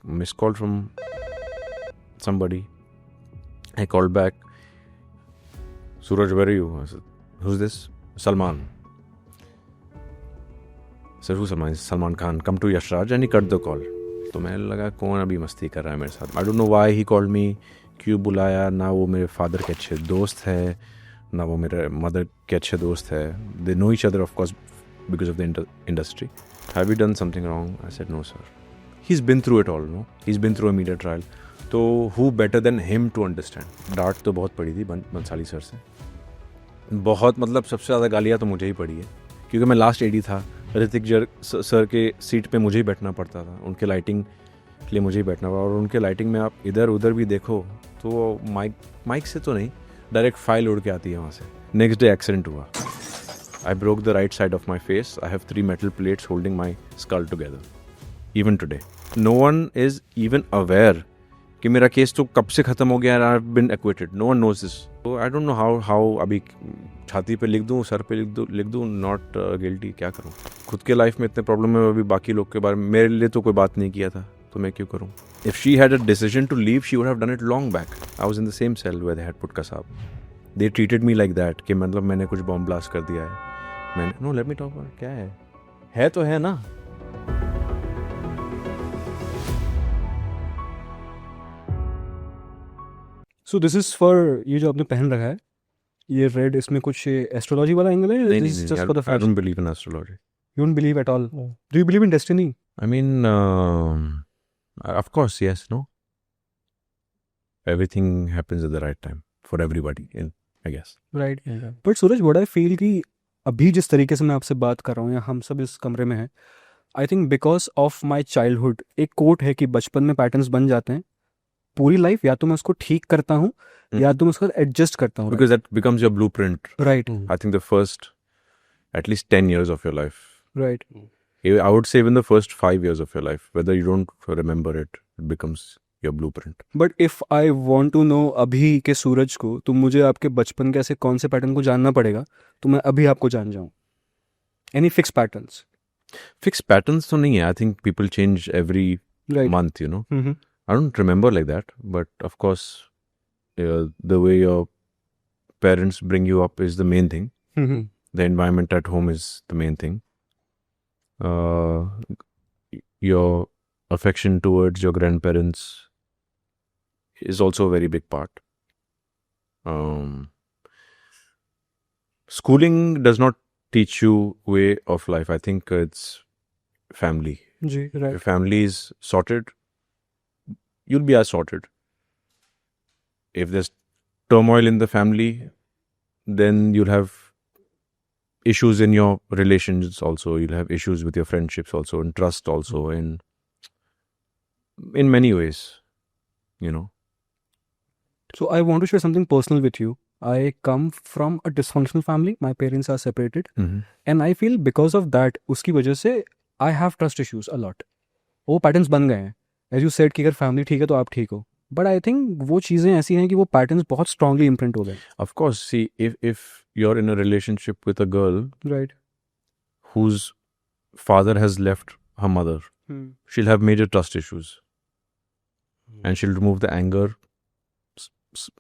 missed call from somebody. I called back. Suraj, where are you? I said, who's this? Salman. I said, who's Salman? Salman Khan. Come to Yashraj and he cut the call. तो मैं लगा कौन अभी मस्ती कर रहा है मेरे साथ. I don't know why he called me. क्यों बुलाया. ना वो मेरे फादर के अच्छे दोस्त है, ना वो मेरे मदर के अच्छे दोस्त है. They know each other of course because of the industry. Have you done something wrong? I said, no sir. He's been through it all, no? He's been through a media trial. तो who better than him to understand? डांट तो बहुत पड़ी थी Bhansali sir से. बहुत मतलब सबसे ज़्यादा गालियाँ तो मुझे ही पड़ी है, क्योंकि मैं लास्ट एडी था. ऋतिक सर के सीट पे मुझे ही बैठना पड़ता था. उनके लाइटिंग के लिए मुझे ही बैठना पड़ा. और उनके लाइटिंग में आप इधर उधर भी देखो तो माइक से तो नहीं, डायरेक्ट फाइल उड़ के आती है वहाँ से. नेक्स्ट डे एक्सीडेंट हुआ. I broke the right side of my face. I have 3 metal plates holding my skull together. Even today. No one is even aware कि मेरा केस तो कब से ख़त्म हो गया. I've been acquitted. No one knows this. So I don't know how अभी छाती पे लिख दूँ, सर पे लिख दूँ not guilty. क्या करूँ? खुद के लाइफ में इतने प्रॉब्लम है, अभी बाकी लोग के बारे में मेरे लिए तो कोई बात नहीं किया था, तो मैं क्यों करूँ? If she had a decision to leave, she would have done it long back. I was in the same cell where they had put Kasab. They treated me like that कि मतलब मैंने कुछ बॉम्ब ब्लास्ट कर दिया है. मैंने no let me talk about. क्या है तो है ना. सो दिस इज फॉर, ये जो आपने पहन रखा है ये रेड, इसमें कुछ एस्ट्रोलॉजी वाला एंगल है? नहीं, just for the I don't believe in astrology. You don't believe at all? Do you believe in destiny? I mean of course yes. No, everything happens at the right time for everybody in I guess. Right. But Suraj, what I feel कि अभी जिस तरीके से मैं आपसे बात कर रहा हूँ या हम सब इस कमरे में हैं, I think because of my childhood. एक कोट है कि बचपन में पैटर्न्स बन जाते हैं, पूरी लाइफ या तो मैं उसको ठीक करता हूँ या तो मैं उसको एडजस्ट करता हूँ. Because that becomes your blueprint. Right. I think the first at least 10 years of your life. Right. I would say even the first 5 years of your life, whether you don't remember it, it becomes your blueprint. But if I want to know अभी के सूरज को, तो मुझे आपके बचपन के ऐसे कौन से पैटर्न को जानना पड़ेगा तो मैं अभी आपको जान जाऊँ? Any fixed patterns? Fixed patterns तो नहीं है. I think people change every month, you know. Mm-hmm. I don't remember like that, but of course, the way your parents bring you up is the main thing. Mm-hmm. The environment at home is the main thing. Your affection towards your grandparents is also a very big part. Schooling does not teach you way of life. I think it's family. Ji, right. If family is sorted, you'll be as sorted. If there's turmoil in the family, then you'll have issues in your relations also. You'll have issues with your friendships also, and trust also, in many ways, you know. So I want to share something personal with you. I come from a dysfunctional family. My parents are separated. Mm-hmm. And I feel because of that, उसकी वजह से I have trust issues a lot. वो patterns बन गए हैं. As you said कि अगर family ठीक है तो आप ठीक हो. But I think वो चीज़ें ऐसी हैं कि वो patterns बहुत strongly imprint हो गए. Of course, see, if you're in a relationship with a girl, Right. whose father has left her mother, she'll have major trust issues. And she'll remove the anger,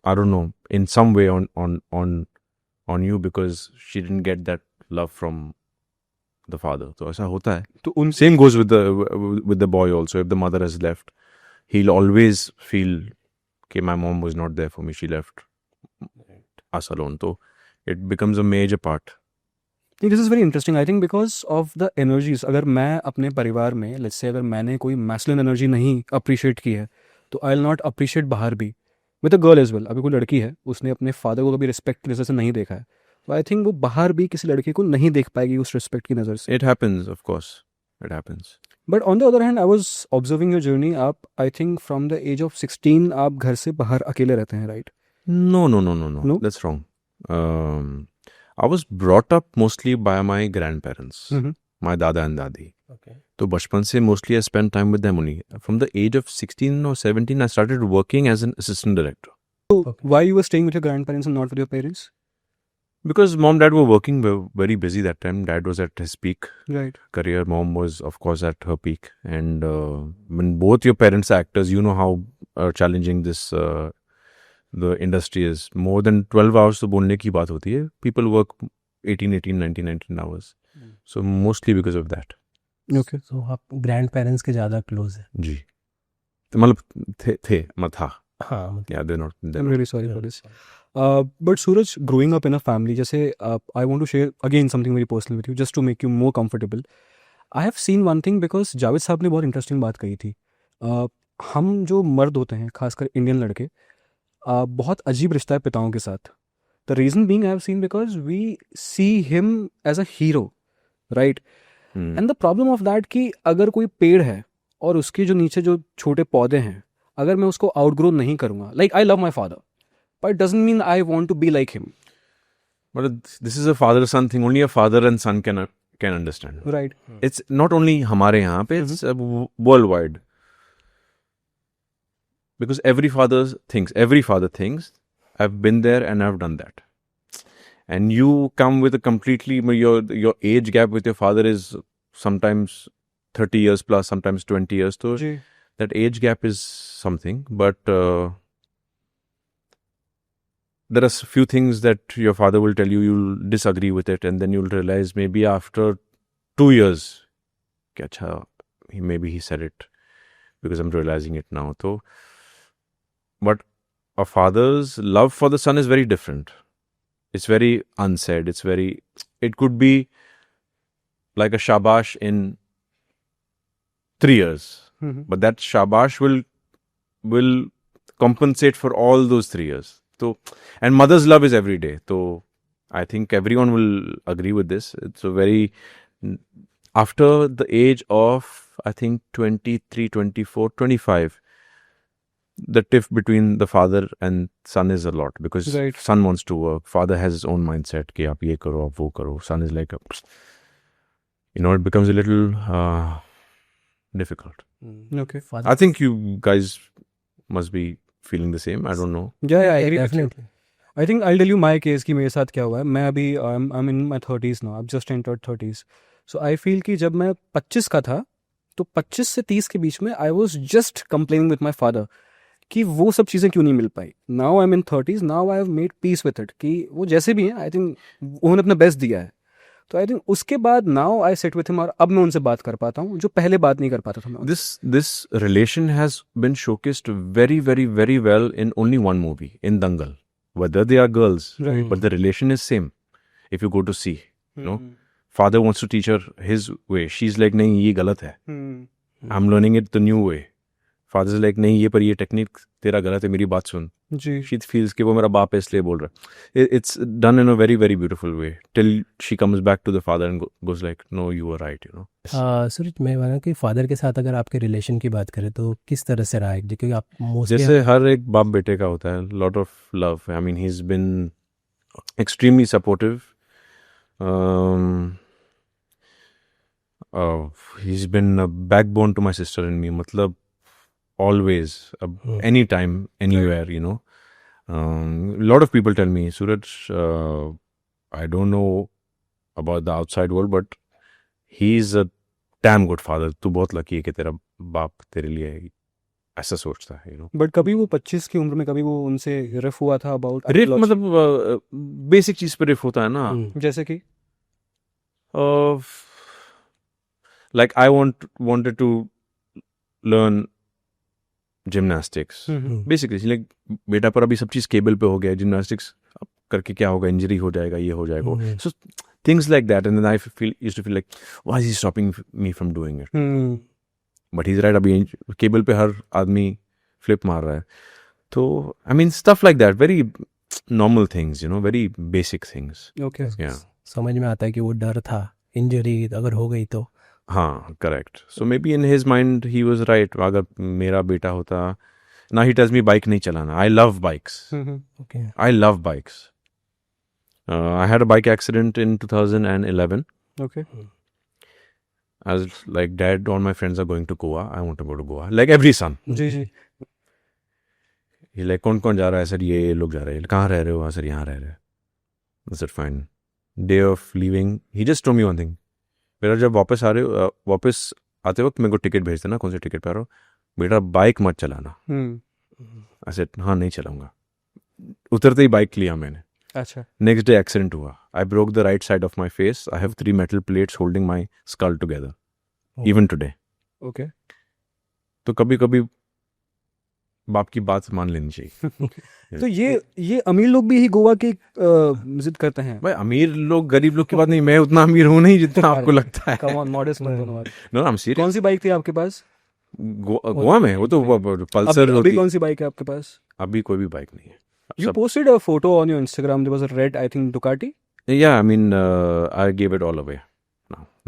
I don't know, in some way on you because she didn't get that love from the father. So ऐसा होता है. तो Same goes with the boy also. If the mother has left, he'll always feel कि my mom was not there for me. She left us alone. So it becomes a major part. This is very interesting. I think because of the energies. अगर मैं अपने परिवार में, let's say, अगर मैंने कोई masculine energy नहीं appreciate की है, तो I'll not appreciate बाहर भी. With a girl as well. अभी कोई लड़की है, उसने अपने फादर को कभी रिस्पेक्ट की नज़र से नहीं देखा है, तो आई थिंक वो बाहर भी किसी लड़के को नहीं देख पाएगी उस रिस्पेक्ट की नज़र से. It happens, of course. It happens. But on the other hand, I was observing your journey. आप, I think from the age of 16 आप घर से बाहर अकेले रहते हैं, right? No. That's wrong. I was brought up mostly by my grandparents, my dada and dadi. Okay. So bachpan se mostly I spent time with them only. From the age of 16 or 17, I started working as an assistant director. So why you were staying with your grandparents and not with your parents? Because mom dad were working very busy that time. Dad was at his peak Right. career. Mom was, of course, at her peak. And when both your parents are actors, you know how challenging this the industry is. More than 12 hours तो बोलने की बात होती है. People work 19 hours. So mostly because of that. Okay. तो आप grand parents के ज़्यादा क्लोज है? जी. तो मतलब थे मैं था. हाँ मतलब Yeah, they're not. I'm really sorry for this. But Suraj, growing up in a family, जैसे I want to share again something very personal with you, just to make you more comfortable. I have seen one thing because Javed साहब ने बहुत interesting बात कही थी. हम जो मर्द होते हैं, खासकर इंडियन लड़के, बहुत अजीब रिश्ता है पिताओं के साथ. The reason being I have seen because we see him as a hero, right? And the problem of that कि अगर कोई पेड़ है और उसके जो नीचे जो छोटे पौधे हैं, अगर मैं उसको आउटग्रो नहीं करूंगा, like I love my father but it doesn't mean I want to be like him. But this is a father-son thing. Only a father and son can understand. Right. It's not only हमारे यहाँ पे, it's worldwide. Because every father thinks, I've been there and I've done that. And you come with a completely, your age gap with your father is sometimes 30 years plus, sometimes 20 years. So ji. that age gap is something. But there are few things that your father will tell you, you'll disagree with it, and then you'll realize maybe after 2 years, कि अच्छा, maybe he said it because I'm realizing it now. So, but a father's love for the son is very different. It's very unsaid. It could be like a shabash in 3 years, but that shabash will compensate for all those 3 years. So, and mother's love is every day. So, I think everyone will agree with this. It's a very, after the age of, I think 23, 24, 25, the tiff between the father and son is a lot, because Right. son wants to work, father has his own mindset कि आप ये करो, आप वो करो. Son is like, it becomes a little difficult. Okay. Father, I think you guys must be feeling the same. I don't know. Yeah, I agree. definitely. I think I'll tell you my case कि मेरे साथ क्या हुआ है. मैं अभी I'm in my 30s now. I've just entered 30s. So I feel कि जब मैं 25 का था, तो 25 से 30 के बीच में I was just complaining with my father कि वो सब चीज़ें क्यों नहीं मिल पाई. Now I am in 30s, now I have made peace with it कि वो जैसे भी हैं, आई थिंक उन्होंने अपना बेस्ट दिया है. तो आई थिंक उसके बाद now I sit with him, और अब मैं उनसे बात कर पाता हूँ जो पहले बात नहीं कर पाता था मैं उनसे. This relation has been showcased very, very, very well in only one movie, in Dangal. Whether they are girls, Right. but the relation is same. If you go to see, father wants to teach her his way. She's like, नहीं ये गलत है. I'm learning it the new way. Father is like, नहीं ये पर ये technique तेरा गलत है, मेरी बात सुन. जी. She feels कि वो मेरा बाप है इसलिए बोल रहा है. It's done in a very, very beautiful way till she comes back to the father and goes like, no, you were right, सूरज, मैं बोल रहा हूँ कि फादर के साथ अगर आपके रिलेशन की बात करें तो किस तरह से रहा है, क्योंकि आप मोस्टली जैसे हर एक बाप बेटे का होता है, lot of love. I mean, he's been extremely supportive. He's been a backbone to my sister and me. मतलब always, anytime, anywhere, A lot of people tell me, Suraj, I don't know about the outside world, but he's a damn good father. तू बहुत lucky है कि तेरा बाप तेरे लिए ऐसा सोचता है, बट कभी वो 25 की उम्र में कभी वो उनसे रिफ हुआ था अबाउट रिफ मतलब बेसिक चीज पे रिफ होता है ना. जैसे कि like I wanted to learn gymnastics. Basically, like बेटा पर अभी सब चीज केबल पे हो गया है, जिम्नास्टिक्स करके क्या होगा, इंजरी हो जाएगा, ये हो जाएगा. So things like that, and then I used to feel like, why is he stopping me from doing it? But he's right, अभी केबल पे हर आदमी फ्लिप मार रहा है. तो I mean stuff like that, very normal things, very basic things. Okay. Yeah. समझ में आता है कि वो डर था इंजरी अगर हो गई तो. हाँ, correct. So maybe in his mind he was right. अगर मेरा बेटा होता, now he tells me bike नहीं चलाना. I love bikes. Okay. I love bikes. I had a bike accident in 2011. Okay. I was like, Dad, all my friends are going to Goa. I want to go to Goa. Like every son. Ji ji. He's like, कौन कौन जा रहा है sir? ये लोग जा रहे हैं. कहाँ रह रहे हो? हाँ सर, यहाँ रह रहे हैं. I said fine. Day of leaving, he just told me one thing. मेरा जब वापस आते वक्त मेरे को टिकट भेज देना, कौन से टिकट पे आ रहा हो, बेटा बाइक मत चलाना. I said हाँ नहीं चलाऊंगा. उतरते ही बाइक लिया मैंने. अच्छा. नेक्स्ट डे एक्सीडेंट हुआ. I broke the right side of my face. I have 3 metal plates holding my skull together even today. Okay. तो कभी कभी बाप की बात मान लेनी चाहिए. तो ये अमीर लोग भी ही गोवा की विजिट करते हैं. भाई अमीर लोग गरीब लोग की बात नहीं, मैं उतना अमीर हूँ नहीं जितना आपको लगता है. कम ऑन, मॉडेस्ट मत बनो आप. No I am serious. कौन सी बाइक थी आपके पास? गोवा में वो तो पल्सर अभी होती. कौन सी बाइक है आपके पास? अभी कोई भी बाइक नहीं है. You posted a photo on your Instagram. There was a red, I think, Ducati. Yeah, I mean, I gave it all away.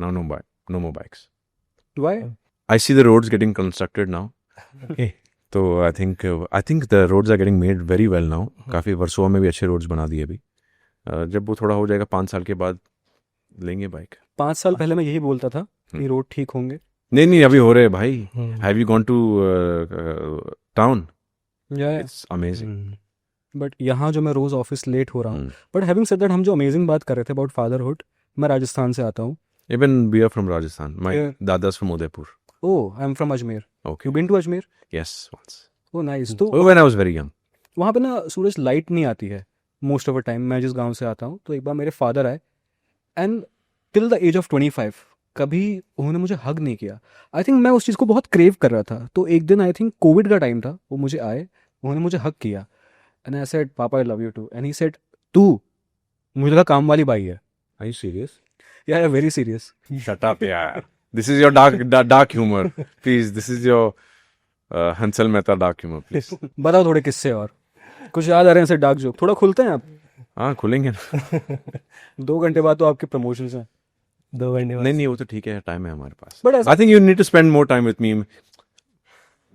Now no more bikes. Why? I see the roads getting constructed now. Okay. तो I think the roads are getting made very well now. काफ़ी वर्सोवा में भी अच्छे roads बना दिए अभी. जब वो थोड़ा हो जाएगा 5 साल के बाद लेंगे बाइक. 5 साल पहले मैं यही बोलता था कि रोड ठीक होंगे. नहीं अभी हो रहे हैं भाई. Have you gone to town? Yeah. It's amazing. But यहाँ जो मैं रोज ऑफिस लेट हो रहा हूँ. बट हैविंग सेड दैट, हम जो अमेजिंग बात कर रहे थे अबाउट फादरहुड, मैं राजस्थान से आता हूँ. Even we are from Rajasthan. My Yeah. dada's from Udaipur. Oh, I am from Ajmer. Okay. You been to Ajmer? Yes, once. Oh nice. तो Oh, when I was very young. वहाँ पे ना सूरज लाइट नहीं आती है मोस्ट ऑफ द टाइम. मैं जिस गांव से आता हूँ, तो एक बार मेरे फादर आए and till the age of 25 कभी उन्होंने मुझे हग नहीं किया. आई थिंक मैं उस चीज़ को बहुत क्रेव कर रहा था. तो एक दिन आई थिंक कोविड का टाइम था, वो मुझे आए, उन्होंने मुझे हग किया. एंड आई सेड पापा I love you too. And he said तू, मुझे लगा काम वाली बाई है. Are you serious? या very serious. Shut up, yeah. This is your dark humor. Please, this is your Hansel Mehta dark humor, please. बताओ थोड़े किस्से और कुछ याद आ रहे हैं ऐसे डार्क जोक. थोड़ा खुलते हैं आप. हाँ खुलेंगे ना. 2 घंटे बाद तो आपके प्रमोशंस हैं. 2 घंटे बाद. नहीं वो तो ठीक है, टाइम है हमारे पास. But as- I think you need to spend more time with me.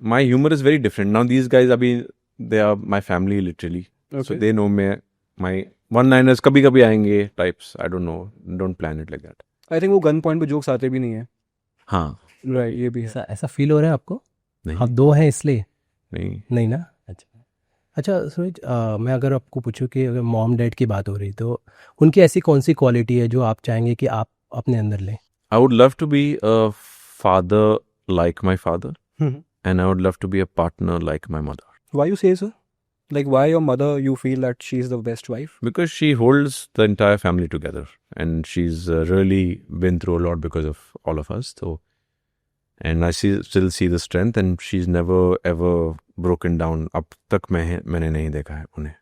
My humor is very different. Now these guys अभी they are my family literally. So Okay. they know me. My one-liners कभी कभी आएंगे types. I don't know. Don't plan it like that. I think वो gun point पे jokes आते भी नहीं है. हाँ. राइट, ये भी है. ऐसा फील हो रहा है आपको? नहीं. हाँ, 2 हैं इसलिए नहीं. नहीं ना. अच्छा सूरज, मैं अगर आपको पूछूं कि अगर मॉम डैड की बात हो रही, तो उनकी ऐसी कौन सी क्वालिटी है जो आप चाहेंगे कि आप अपने अंदर लें? I would love to be a father like my father, Mhm. and I would love to be a partner like my mother. Why you say so? Like why your mother, you feel that she is the best wife? Because she holds the entire family together, and she's really been through a lot because of all of us. So, and I still see the strength, and she's never ever broken down. अब तक मैंने नहीं देखा है उन्हें.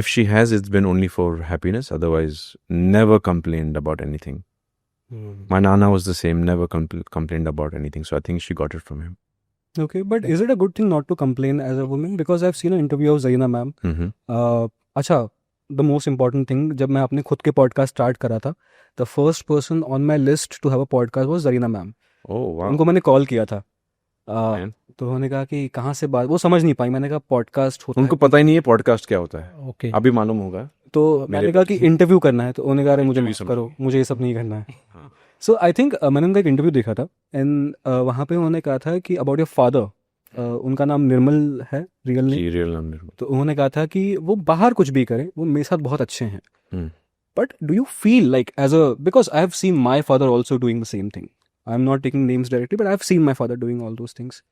If she has, it's been only for happiness. Otherwise, never complained about anything. My nana was the same, never complained about anything. So I think she got it from him. Okay, but is it a good thing not to complain as a woman? Because I've seen an interview of Zarina ma'am. अच्छा, the most important thing, जब मैं अपने खुद के podcast start करा था, the first person on my list to have a podcast was Zarina ma'am. Oh wow. उनको मैंने कॉल किया था. And? तो उन्होंने कहा कि कहाँ से बात, वो समझ नहीं पाई. मैंने कहा पॉडकास्ट होता उनको है. पता ही नहीं है पॉडकास्ट क्या होता है. ओके. अभी मालूम होगा. तो मैंने कहा कि इंटरव्यू करना है. तो उन्होंने कहा अरे मुझे Interview मत करो, मुझे ये सब नहीं करना है. सो आई थिंक मैंने उनका एक इंटरव्यू देखा था एंड वहाँ पे उन्होंने कहा था कि अबाउट योर फादर, उनका नाम निर्मल है रियल नेम. जी रियल नाम निर्मल. तो उन्होंने कहा था कि वो बाहर कुछ भी करें, वो मेरे साथ बहुत अच्छे हैं. But do you feel like as a, because I have seen my father also doing the same thing. I am not taking names directly, but I have seen my father doing all those things.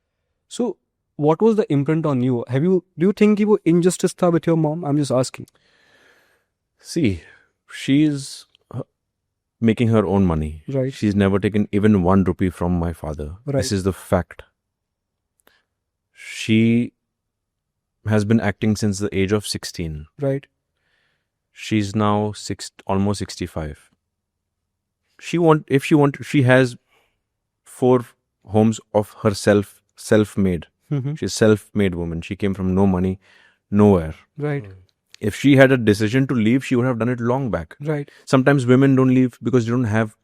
So what was the imprint on you? Do you think कि वो injustice था with your mom? I'm just asking. See, she's making her own money. Right. She's never taken even 1 rupee from my father. Right. This is the fact. She has been acting since the age of 16. Right. She's now almost 65. She has 4 homes of herself, self-made. Mm-hmm. She's a self-made woman. She came from no money, nowhere. Right. If she had a decision to leave, she would have done it long back. Right. Sometimes women don't leave because they don't have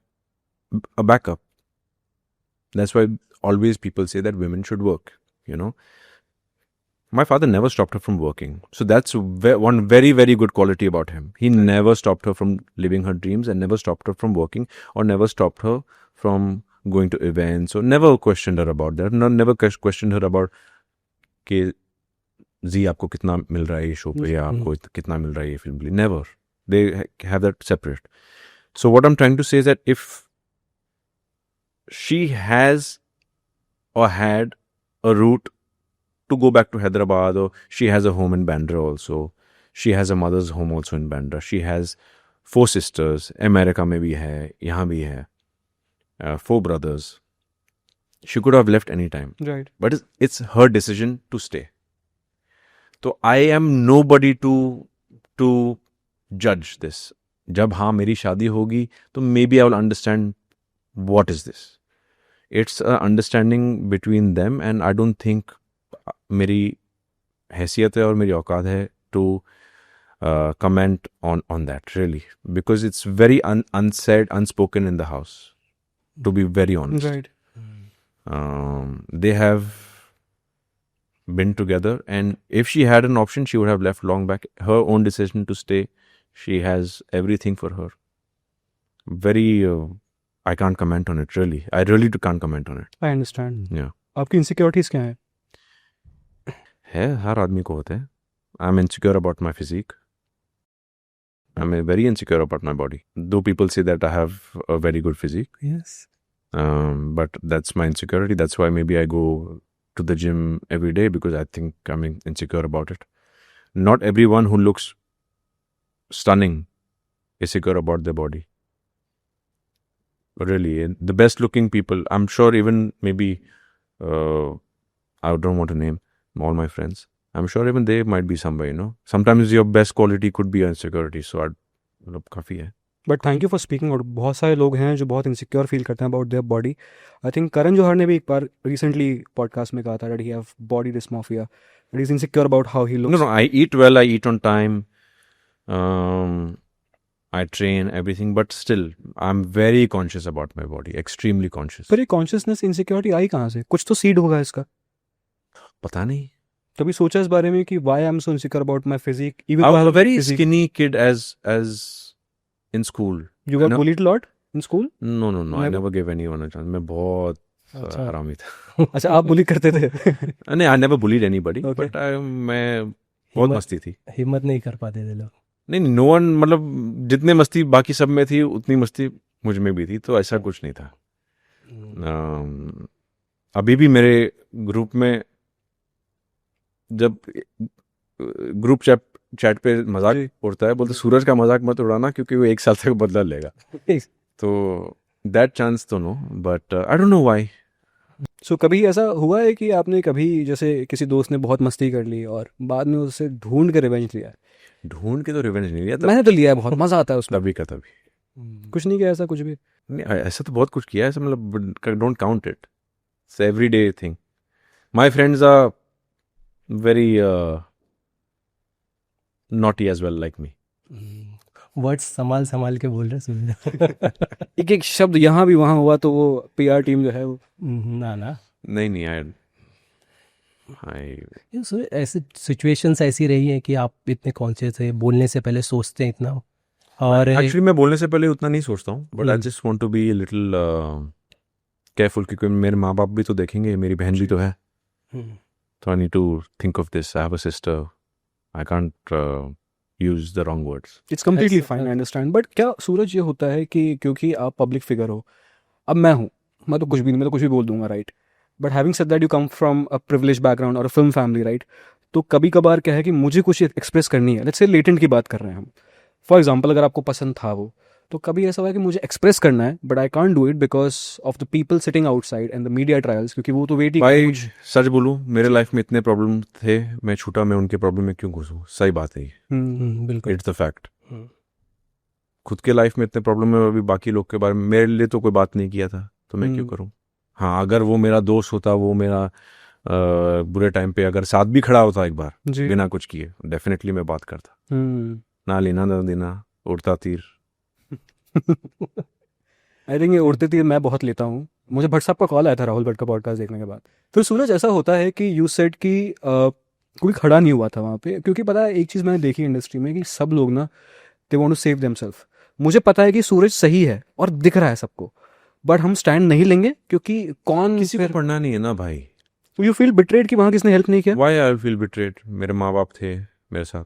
a backup. That's why always people say that women should work, you know. My father never stopped her from working. So that's one very, very good quality about him. He never stopped her from living her dreams and never stopped her from working or never stopped her from going to events or never questioned her about that. Never questioned her about कि जी आपको कितना मिल रहा है ये show पे या आपको कितना मिल रहा है ये फिल्म के लिए. Never. they have that separate. So what I'm trying to say is that if she has or had a route to go back to Hyderabad, or she has a home in Bandra also, she has a mother's home also in Bandra, she has 4 sisters, America में भी है, यहाँ भी है, 4 brothers, she could have left any time, Right. but it's her decision to stay. तो I am nobody to judge this. जब हाँ मेरी शादी होगी तो maybe I will understand what is this. It's a understanding between them, and I don't think मेरी हैसियत है और मेरी औकात है to comment on that, really, because it's very unsaid, unspoken in the house, to be very honest. Right. They have been together, and if she had an option, she would have left long back. Her own decision to stay. She has everything for her. Very, I can't comment on it, really. I really can't comment on it. I understand. Yeah. आपकी insecurities क्या है? है, हर आदमी को होते हैं. I'm insecure about my physique. I'm very insecure about my body. Though people say that I have a very good physique, Yes. but that's my insecurity. That's why maybe I go to the gym every day, because I think I'm insecure about it. Not everyone who looks stunning is secure about their body. Really, the best looking people, I'm sure, even maybe, I don't want to name all my friends, I'm sure even they might be somewhere, you know. Sometimes your best quality could be insecurity, so मतलब काफ़ी है. But thank you for speaking out. बहुत सारे लोग हैं जो बहुत insecure feel करते हैं about their body. I think Karan Johar ने भी एक बार रिसेंटली पॉडकास्ट में कहा था that he have body dysmorphia, that he is insecure about how he looks. No, I eat well, I eat on time, I train, everything, but still, I'm very conscious about my body, extremely conscious. पर ये consciousness insecurity आई कहाँ से? कुछ तो seed होगा इसका. पता नहीं. कभी सोचा इस बारे में कि why I am so insecure about my physique? I was a very skinny kid as in school. You got No. bullied a lot in school? No, I Never? never gave anyone a chance. मैं बहुत अच्छा. हरामी था. अच्छा, आप बुली करते थे? नहीं, I never bullied anybody, Okay. but मैं बहुत हिम्मत- मस्ती थी. हिम्मत नहीं कर पाते थे लोग. नहीं, नो वन, मतलब जितने मस्ती बाकी सब में थी उतनी मस्ती मुझ में भी थी, तो ऐसा कुछ नहीं था. अभी भी मेरे ग्रुप में जब ग्रुप चैट पे मजाक उड़ता है, बोलते सूरज का मजाक मत उड़ाना क्योंकि वो 1 साल तक बदला लेगा. तो दैट चांस तो no, but I don't know why. So कभी ऐसा हुआ है कि आपने कभी जैसे किसी दोस्त ने बहुत मस्ती कर ली और बाद में उससे ढूंढ के रिवेंज लिया है? ढूंढ के तो रिवेंज नहीं लिया, मैंने तो लिया है, बहुत मजा आता है उसमें. तभी का तभी. कुछ नहीं किया ऐसा कुछ भी? नहीं, ऐसा तो बहुत कुछ किया है, ऐसा मतलब don't count it. It's everyday thing. My friends are very naughty as well like me. Words संभाल के बोल रहे सूरज. एक एक शब्द यहाँ भी वहाँ हुआ तो वो पीआर टीम जो है वो. ना नहीं, ये सूरज, ऐसे सिचुएशंस ऐसी रही हैं कि आप इतने कॉन्शियस है, बोलने से पहले सोचते हैं इतना. और एक्चुअली मैं बोलने से पहले उतना नहीं सोचता हूँ, but I just want to be little careful, क्योंकि मेरे माँ बाप भी तो देखेंगे, मेरी बहन भी तो है. So I need to think of this. I have a sister. I can't use the wrong words. It's completely ऐसा- फाइन, आई अंडरस्टैंड. बट क्या सूरज ये होता है कि क्योंकि आप पब्लिक फिगर हो, अब मैं हूँ, मैं तो कुछ भी नहीं, मैं तो कुछ भी बोल दूंगा, right? But having said that you come from a privilege background और अ फिल्म फैमिली, राइट? तो कभी कभार क्या है कि मुझे कुछ एक्सप्रेस करनी है. लेट्स से लेटेंट की बात कर रहे हैं हम. फॉर एग्जाम्पल, अगर आपको पसंद था वो, तो कभी ऐसा हुआ है कि मुझे एक्सप्रेस करना है but I can't do it because of the people sitting outside and the media trials, क्योंकि वो तो वेट ही. भाई सच बोलूँ, मेरे लाइफ में इतने प्रॉब्लम थे, मैं छूटा, मैं उनके प्रॉब्लम में क्यों घुसूँ? सही बात है ये. बिल्कुल. It's the fact. हम्म. खुद के लाइफ में इतने प्रॉब्लम है, अभी बाकी लोग के बारे में मेरे लिए तो कोई बात नहीं किया था, तो मैं क्यों करूँ? हाँ, अगर वो मेरा दोस्त होता, वो मेरा बुरे टाइम पे अगर साथ भी खड़ा होता एक बार जी. बिना कुछ किए, डेफिनेटली मैं बात करता. ना लेना ना देना, उड़ता तीर. आई थिंक ये उड़ते तीर मैं बहुत लेता हूँ. मुझे भट्ट साहब का कॉल आया था राहुल भट्ट का पॉडकास्ट देखने के बाद. फिर सूरज ऐसा होता है कि यू सेड कि कोई खड़ा नहीं हुआ था वहाँ पे, क्योंकि पता है एक चीज़ मैंने देखी इंडस्ट्री में कि सब लोग ना they want to save themselves. मुझे पता है कि सूरज सही है और दिख रहा है सबको, बट हम स्टैंड नहीं लेंगे क्योंकि कौन किसी को पढ़ना नहीं है ना भाई. यू फील बिट्रेड कि वहाँ किसने हेल्प नहीं किया? Why I feel betrayed? मेरे माँ बाप थे मेरे साथ.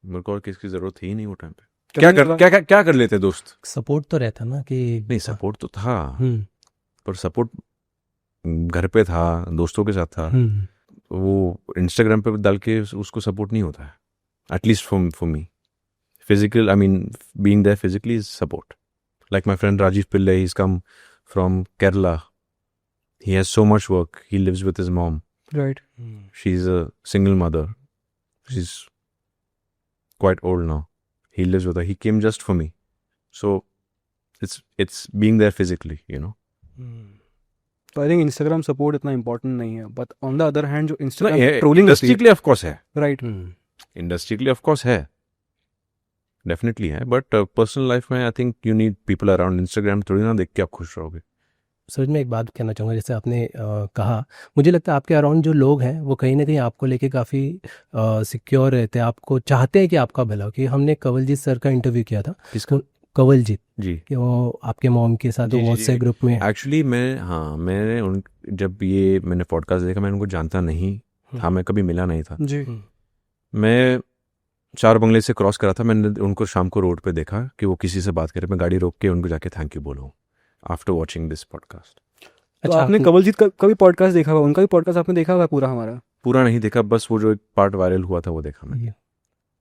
मेरे को और किसकी जरूरत थी ही नहीं वो टाइम पे। क्या कर लेते दोस्त? सपोर्ट तो रहता ना कि नहीं, सपोर्ट तो था, हम्म पर सपोर्ट घर पे था, दोस्तों के साथ था। हम्म वो इंस्टाग्राम पे डाल के उसको सपोर्ट नहीं होता है, at least for me. Physical, I mean being there physically is support. Like my friend Rajiv Pillai, he's come from Kerala. He has so much work. He lives with his mom. Right. She's a single mother. She's quite old now. He lives with her. He came just for me. So it's being there physically, you know. तो I think Instagram support इतना important नहीं है, but on the other hand जो No, Instagram trolling industry के लिए of course है, right, industry के लिए ऑफ कोर्स है, डेफिनेटली है, बट पर्सनल लाइफ में I think you need people around. Instagram थोड़ी ना देख के आप खुश रहोगे. सर मैं एक बात कहना चाहूँगा, जैसे आपने कहा, मुझे लगता है आपके अराउंड जो लोग हैं वो कहीं ना कहीं आपको लेके काफ़ी सिक्योर रहते हैं, आपको चाहते हैं कि आपका भला हो. कि हमने कंवलजीत सर का इंटरव्यू किया था. किसका? कंवलजीत जी. कि वो आपके मॉम के साथ व्हाट्सएप ग्रुप में. एक्चुअली मैंने जब मैंने पॉडकास्ट देखा, मैंने उनको जानता नहीं था, मैं कभी मिला नहीं था जी. मैं 4 बंगले से क्रॉस करा था, मैंने उनको शाम को रोड पे देखा कि वो किसी से बात करे, मैं गाड़ी रोक के उनको जाके थैंक यू बोलूँ आफ्टर वॉचिंग दिस पॉडकास्ट. तो आपने कंवलजीत का भी पॉडकास्ट देखा हुआ, उनका भी पॉडकास्ट आपने देखा हुआ पूरा? हमारा पूरा नहीं देखा, बस वो जो एक पार्ट वायरल हुआ था वो देखा मैंने,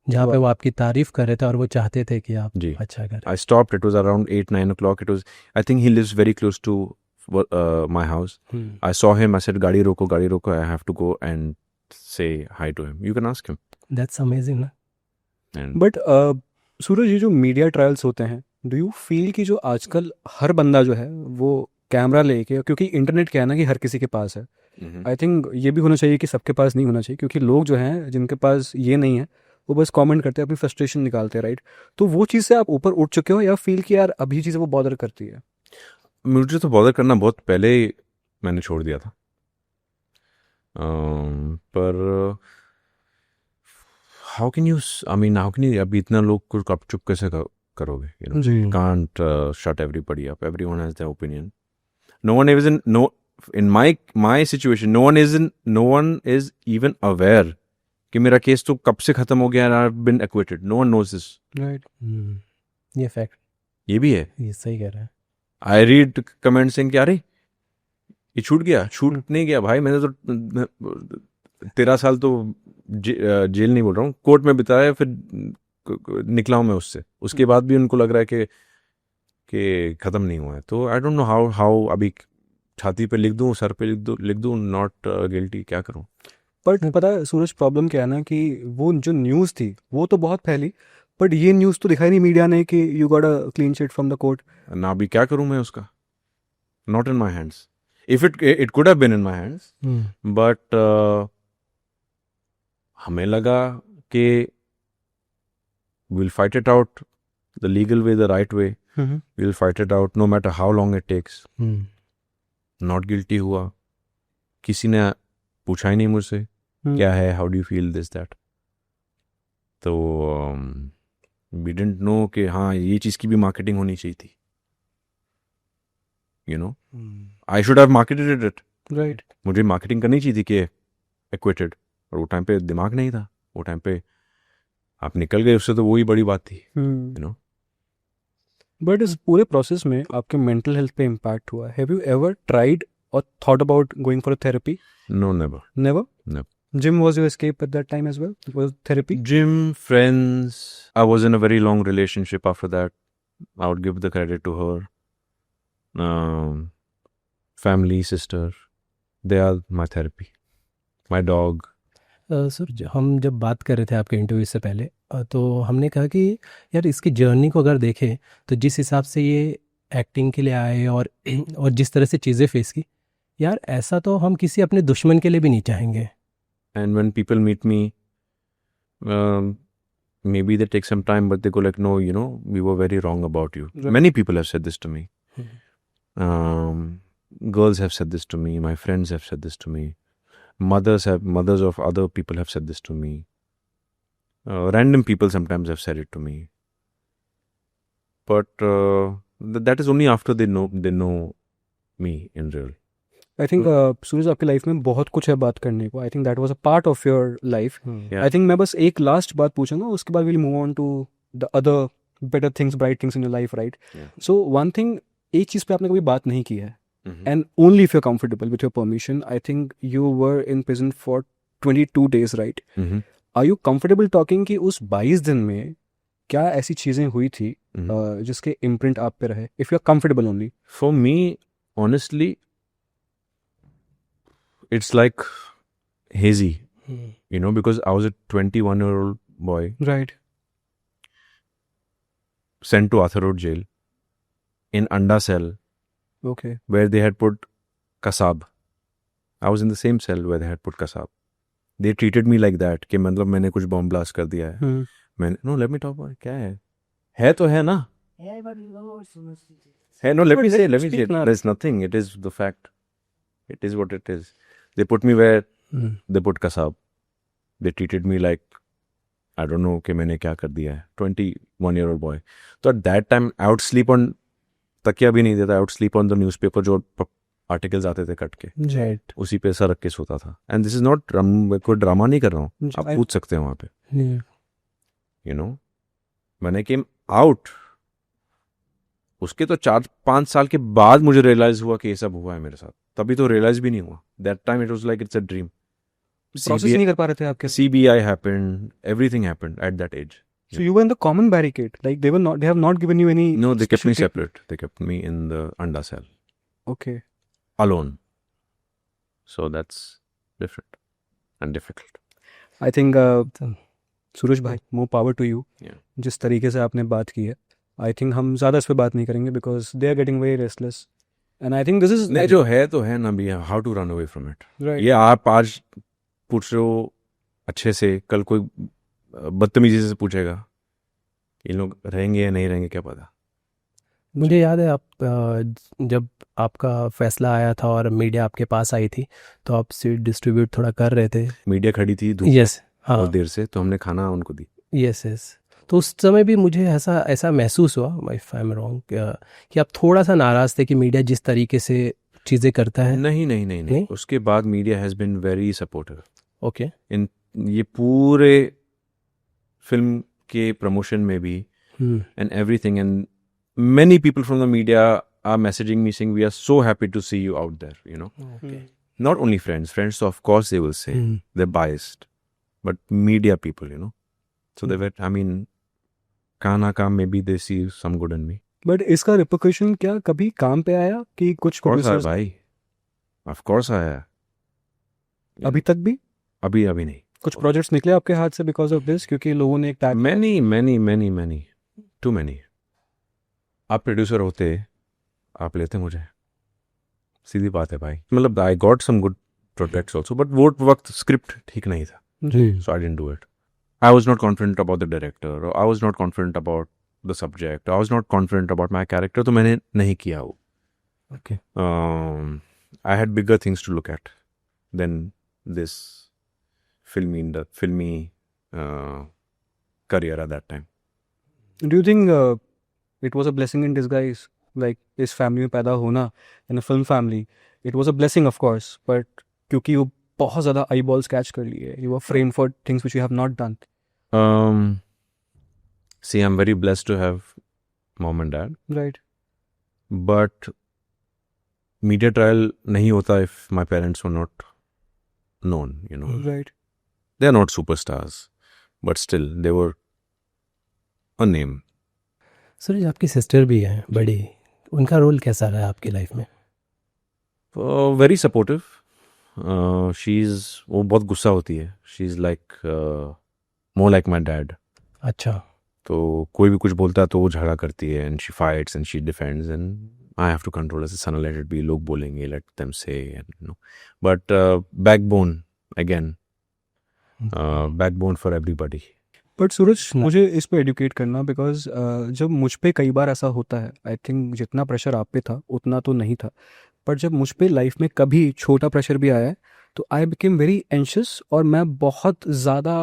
जहाँ पे वो आपकी तारीफ कर रहे थे और वो चाहते थे कि आप जी. अच्छा करें. I stopped. It was around 8-9 o'clock. It was. I think he lives very close to my house. I saw him. I said, "Gaadi roko. I have to go and say hi to him. You can ask him." That's amazing ना. And but सूरज, ये जो media trials होते हैं, do you feel कि जो आजकल हर बंदा जो है वो कैमरा लेके, क्योंकि इंटरनेट क्या है ना कि हर किसी के पास है, आई थिंक ये भी होना चाहिए कि सबके पास नहीं होना चाहिए, क्योंकि लोग जो हैं जिनके पास ये नहीं है वो बस कमेंट करते हैं, अपनी फ्रस्ट्रेशन निकालते हैं, राइट? तो वो चीज़ से आप ऊपर उठ चुके हो, या फील कि यार अभी चीज़ें वो बॉदर करती है? मुझे तो बॉदर करना बहुत पहले मैंने छोड़ दिया था, पर हाउ कैन यू अभी इतना लोग को कब चुप कैसे करोगे? यू नो, जी. can't shut everybody up. Everyone has their opinion. No one in my situation, no one is even aware कि मेरा केस तो कब से खत्म हो गया and I've been acquitted. No one knows this. Right. ये फैक्ट, ये भी है. ये सही कह रहा है. I read comments saying कि अरे ये छूट नहीं गया भाई, मैंने तो 13 साल तो जेल नहीं बोल रहा हूँ, कोर्ट में बिताया, फिर निकला हूँ मैं उससे. उसके बाद भी उनको लग रहा है कि खत्म नहीं हुआ है. तो आई डोंट नो हाउ अभी छाती पे लिख दूँ, सर पे लिख दूँ नॉट गिल्टी, क्या करूँ? बट पता है सूरज, प्रॉब्लम क्या है ना कि वो जो न्यूज़ थी वो तो बहुत फैली, बट ये न्यूज़ तो दिखाई नहीं मीडिया ने कि you got a clean sheet from the court. ना अभी क्या करूँ मैं उसका? Not in my hands. If it could have been in my hands, but हमें लगा कि we'll fight it out the legal way, the right way. We'll fight it out no matter how long it takes. Not guilty हुआ, किसी ने पूछा ही नहीं मुझसे क्या है, how do you feel, this that. तो we didn't know कि हाँ ये चीज़ की भी मार्केटिंग होनी चाहिए थी. You know, I should have marketed it. Right. मुझे मार्केटिंग करनी चाहिए थी कि acquitted, और वो टाइम पे दिमाग नहीं था. वो टाइम पे आप निकल गए उससे, तो वही बड़ी बात थी. You know. बट इस पूरे प्रोसेस में आपके मेंटल हेल्थ पे इम्पैक्ट हुआ. हैव यू एवर ट्राइड और thought about going for a therapy? No, never. Never. No. Gym was your escape at that time as well? Was therapy? Gym, friends. I was in a very long relationship after that. I would give the credit to her. Family, sister. They are my therapy. My dog. Sir हम जब बात कर रहे थे आपके interview से पहले, तो हमने कहा कि यार इसकी जर्नी को अगर देखें तो जिस हिसाब से ये एक्टिंग के लिए आए और जिस तरह से चीज़ें फेस की, यार ऐसा तो हम किसी अपने दुश्मन के लिए भी नहीं चाहेंगे. And when people meet me, maybe they take some time, but they go like, no, you know, we were very wrong about you. Right. Many people have said this to me. Girls have said this to me. My friends have said this to me. Mothers of other people have said this to me. Random people sometimes have said it to me. But that is only after they know me in real. I think Suraj आपकी life में बहुत कुछ है बात करने को. I think that was a part of your life. Yeah. I think मैं बस एक लास्ट बात पूछूंगा, उसके बाद will move on to the other better things, bright things in your life, right? Yeah. So one thing, एक चीज़ पे आपने कभी बात नहीं की है, Mhm. and only if you're comfortable with your permission, I think you were in prison for 22 days, right? Mhm. Are you comfortable talking कि उस 22 दिन में क्या ऐसी चीज़ें हुई थी Mhm. जिसके इम्प्रिंट आप पे रहे? If you're comfortable only. For me, honestly, it's like hazy, you know, because I was a 21-year-old boy Right. sent to Arthur Road jail in Anda cell Okay. where they had put Kasab. I was in the same cell where they had put Kasab. They treated me like that कि मतलब मैंने कुछ bomb blast कर दिया है. Hmm. मैंने no, let me talk about क्या है तो है ना. Hey, no, let me say, Speak now. there's nothing. It is the fact. It is what it is. They put me where they put Kasab. They treated me like, I don't know कि मैंने क्या कर दिया है. 21-year-old boy. So at that time, I would sleep on, तकिया भी नहीं देता. I would sleep on the newspaper जो आर्टिकल्स आते थे कट के. राइट. उसी पे सर रख के सोता था. And this is not कोई ड्रामा नहीं कर रहा हूँ. आप I- पूछ सकते हैं वहाँ पे. You know, when I came out, उसके तो 4-5 साल के बाद मुझे रियलाइज हुआ कि ये सब हुआ है मेरे साथ. तभी तो रियलाइज भी नहीं हुआ. That time it was like it's a dream. Process नहीं कर पा रहे थे आपके. CBI happened, everything happened at that age. So you were in the common barricade. Like they have not given you any. No, they kept me special separate. They kept me in the Anda cell Okay. alone. So that's different and difficult. I think सूरज भाई, more power to you. Yeah. जिस तरीके से आपने बात की है, I think हम ज़्यादा इस पे बात नहीं करेंगे because they are getting very restless and I think this is नहीं, जो है तो है ना भी. How to run away from it. Right. ये आप आज पूछ रहे हो अच्छे से, कल कोई बदतमीजी से पूछेगा. ये लोग रहेंगे या नहीं रहेंगे क्या पता. मुझे याद है आप जब आपका फैसला आया था और मीडिया आपके पास आई थी तो आप सीट डिस्ट्रीब्यूट थोड़ा कर रहे थे. मीडिया खड़ी थी धूप यस. हाँ. बहुत देर से, तो हमने खाना उनको दी. Yes yes. तो उस समय भी मुझे ऐसा महसूस हुआ, इफ आई एम रॉन्ग, कि आप थोड़ा सा नाराज़ थे कि मीडिया जिस तरीके से चीज़ें करता है. नहीं. उसके बाद media has been very supportive. Okay. In ये पूरे फिल्म के प्रमोशन में भी and everything, and many people from the media are messaging me saying we are so happy to see you out there, you know. Not only friends, of course they will say they're biased, but media people, you know. So they were, I mean, काना काम maybe they see some good in me. But इसका रिपोर्टेशन क्या कभी काम पे आया कि कुछ Of course आया producers- भाई, of course आया. अभी तक भी अभी नहीं. कुछ प्रोजेक्ट्स निकले आपके हाथ से बिकॉज ऑफ दिस, क्योंकि लोगों ने एक टैग many, too many. आप प्रोड्यूसर होते, आप लेते मुझे. सीधी बात है भाई. मतलब I got some good projects also, but वो वक्त स्क्रिप्ट ठीक नहीं था. So I didn't do it. I was not confident about the director, or I was not confident about the subject. I was not confident about my character, तो मैंने नहीं किया वो. Okay. I had bigger things to look at than this filmy career at that time. Do you think it was a blessing in disguise? Like इस family में पैदा होना, in a film family, it was a blessing of course, but क्योंकि वो बहुत ज़्यादा आई balls catch कर लिए, you were framed for things which you have not done. See, I'm very blessed to have mom and dad, Right. but media trial नहीं होता if my parents were not known, you know. Right. They are not superstars, but still they were a name. सूरज, आपकी sister भी है बड़ी, उनका role कैसा रहा आपकी लाइफ में? Very supportive. वो बहुत गुस्सा होती है. She's like more like my dad. अच्छा. तो कोई भी कुछ बोलता है तो वो झगड़ा करती है, and she fights and she defends, and I have to control as a son, let it be. लोग बोलेंगे, let them say, and you know. But backbone again, backbone for everybody. But Suraj, मुझे इस पे एडुकेट करना, because जब मुझ पे कई बार ऐसा होता है, आई थिंक जितना प्रेशर आप पे था उतना तो नहीं था, पर जब मुझ पे लाइफ में कभी छोटा प्रेशर भी आया है तो आई बिकेम वेरी एंशियस और मैं बहुत ज़्यादा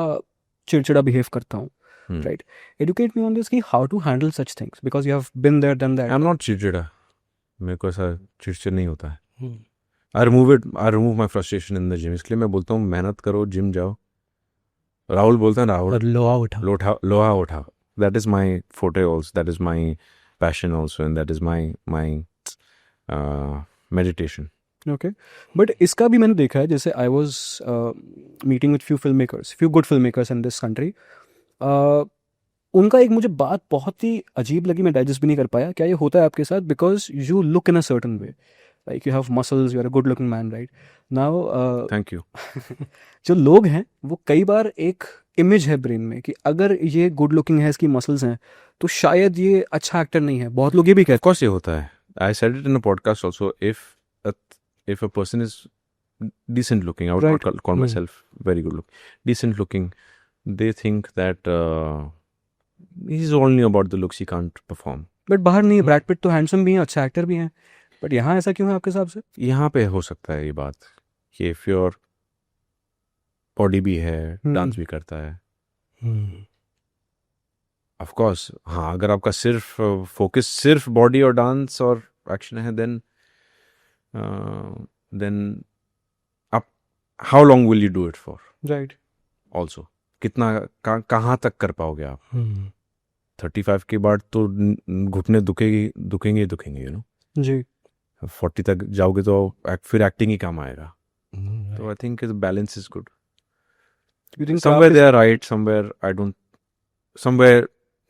चिड़चिड़ा बिहेव करता हूँ. Right. Educate me on this कि how to handle such things, because you have been there done that. I'm not चिड़चिड़ा. मेरे को ऐसा चिड़चिड़ नहीं होता है. I remove my frustration in the gym, इसलिए मैं बोलता हूँ मेहनत करो, जिम जाओ। राहुल बोलता है ना, और लोहा उठाओ। लोहा उठाओ, दैट इज माई फोटे also, that is my passion also, and that is my meditation. Okay, but इसका भी मैंने देखा है, जैसे I was meeting with few good film makers in this country. उनका एक मुझे बात बहुत ही अजीब लगी, मैं डाइजेस्ट भी नहीं कर पाया। क्या ये होता है आपके साथ? Because you look in a certain way, like you have muscles, you are a good looking man, right now. Thank you. जो लोग हैं वो कई बार एक इमेज है ब्रेन में कि अगर ये गुड लुकिंग है, इसकी मसल्स हैं, तो शायद ये अच्छा एक्टर नहीं है। बहुत लोग ये भी कहते Of course ये होता है। I said it in a podcast also. If a person is decent looking, I would Right. not call myself very good looking. Decent looking, they think that he's only about the looks, he can't perform. But बाहर नहीं है। Brad Pitt तो handsome भी हैं, अच्छा actor भी हैं, but यहाँ ऐसा क्यों है आपके हिसाब से? यहाँ पे हो सकता है ये बात कि if your body भी है, डांस भी करता है, of course हाँ, अगर आपका सिर्फ फोकस सिर्फ बॉडी और डांस और एक्शन है, then आप how long will you do it for? Right. Also कितना कहाँ तक कर पाओगे आप? 35 के बाद तो घुटने दुखेंगे, यू नो। जी। 40 तक जाओगे तो फिर एक्टिंग ही काम आएगा। तो I think balance is good. You think somewhere they are right, somewhere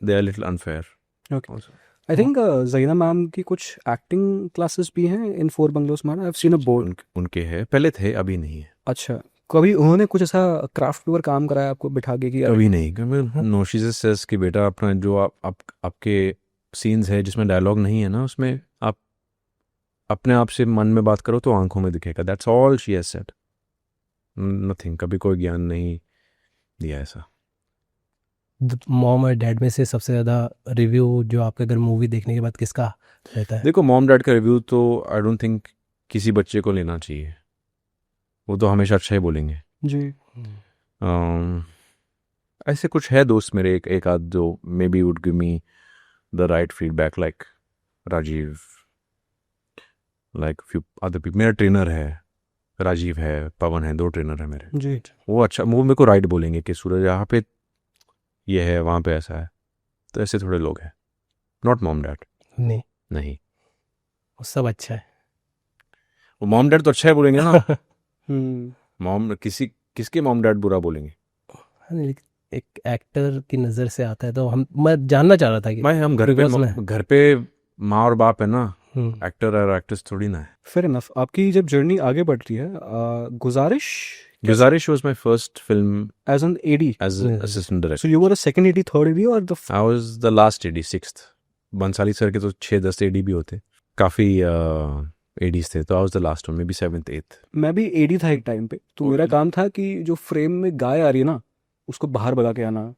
they are little unfair. Okay. I think Zarina ma'am की कुछ एक्टिंग क्लासेस भी हैं इन फोर बंगलोज में। आई हैव सीन अ बोर्ड। उनके है, पहले थे, अभी नहीं है। अच्छा, कभी उन्होंने कुछ ऐसा क्राफ्ट पेपर काम कराया आपको बिठा के कि कभी नहीं, कभी नो। शी जस्ट सेज कि बेटा अपना जो आपके सीन्स है जिसमें डायलॉग नहीं है ना, उसमें आप अपने आप से मन में बात करो तो आंखों में दिखेगा। That's all she has said, nothing. कभी कोई ज्ञान नहीं दिया ऐसा। मॉम और डैड में से सबसे ज़्यादा रिव्यू जो आपके अगर मूवी देखने के बाद किसका रहता है? देखो, मॉम डैड का रिव्यू तो आई डोंट थिंक किसी बच्चे को लेना चाहिए, वो तो हमेशा अच्छा ही बोलेंगे। जी। ऐसे कुछ है दोस्त मेरे एक आध जो maybe would give me the right feedback, like Rajiv, like few other people. मेरा ट्रेनर है राजीव है, पवन है, 2 ट्रेनर है मेरे। जी। वो मेरे को राइट बोलेंगे कि सूरज यहाँ पे ये है, वहाँ पे ऐसा है। तो ऐसे थोड़े लोग हैं, नॉट मॉम डैड। नहीं, वो सब अच्छा है। वो मॉम डैड तो अच्छा है बोलेंगे ना। हम्म। मॉम किसके मॉम डैड बुरा बोलेंगे? एक एक्टर की नज़र से आता है, तो मैं जानना चाह रहा था कि भाई हम घर पे माँ और बाप है ना, एक्टर और एक्ट्रेस थोड़ी ना है। Fair enough. आपकी जब जर्नी आगे बढ़ रही है, गुजारिश was my first film as an AD, as assistant director. so you were a second AD, third AD, or the I was the last AD, 6th. Bhansali sir के तो 6-10 AD भी होते, काफ़ी ADs थे, तो I was the last one, maybe 7th 8th. मैं भी AD था एक टाइम पे। तो मेरा काम था कि जो फ्रेम में गाय आ रही है ना, उसको बाहर भगा के आना।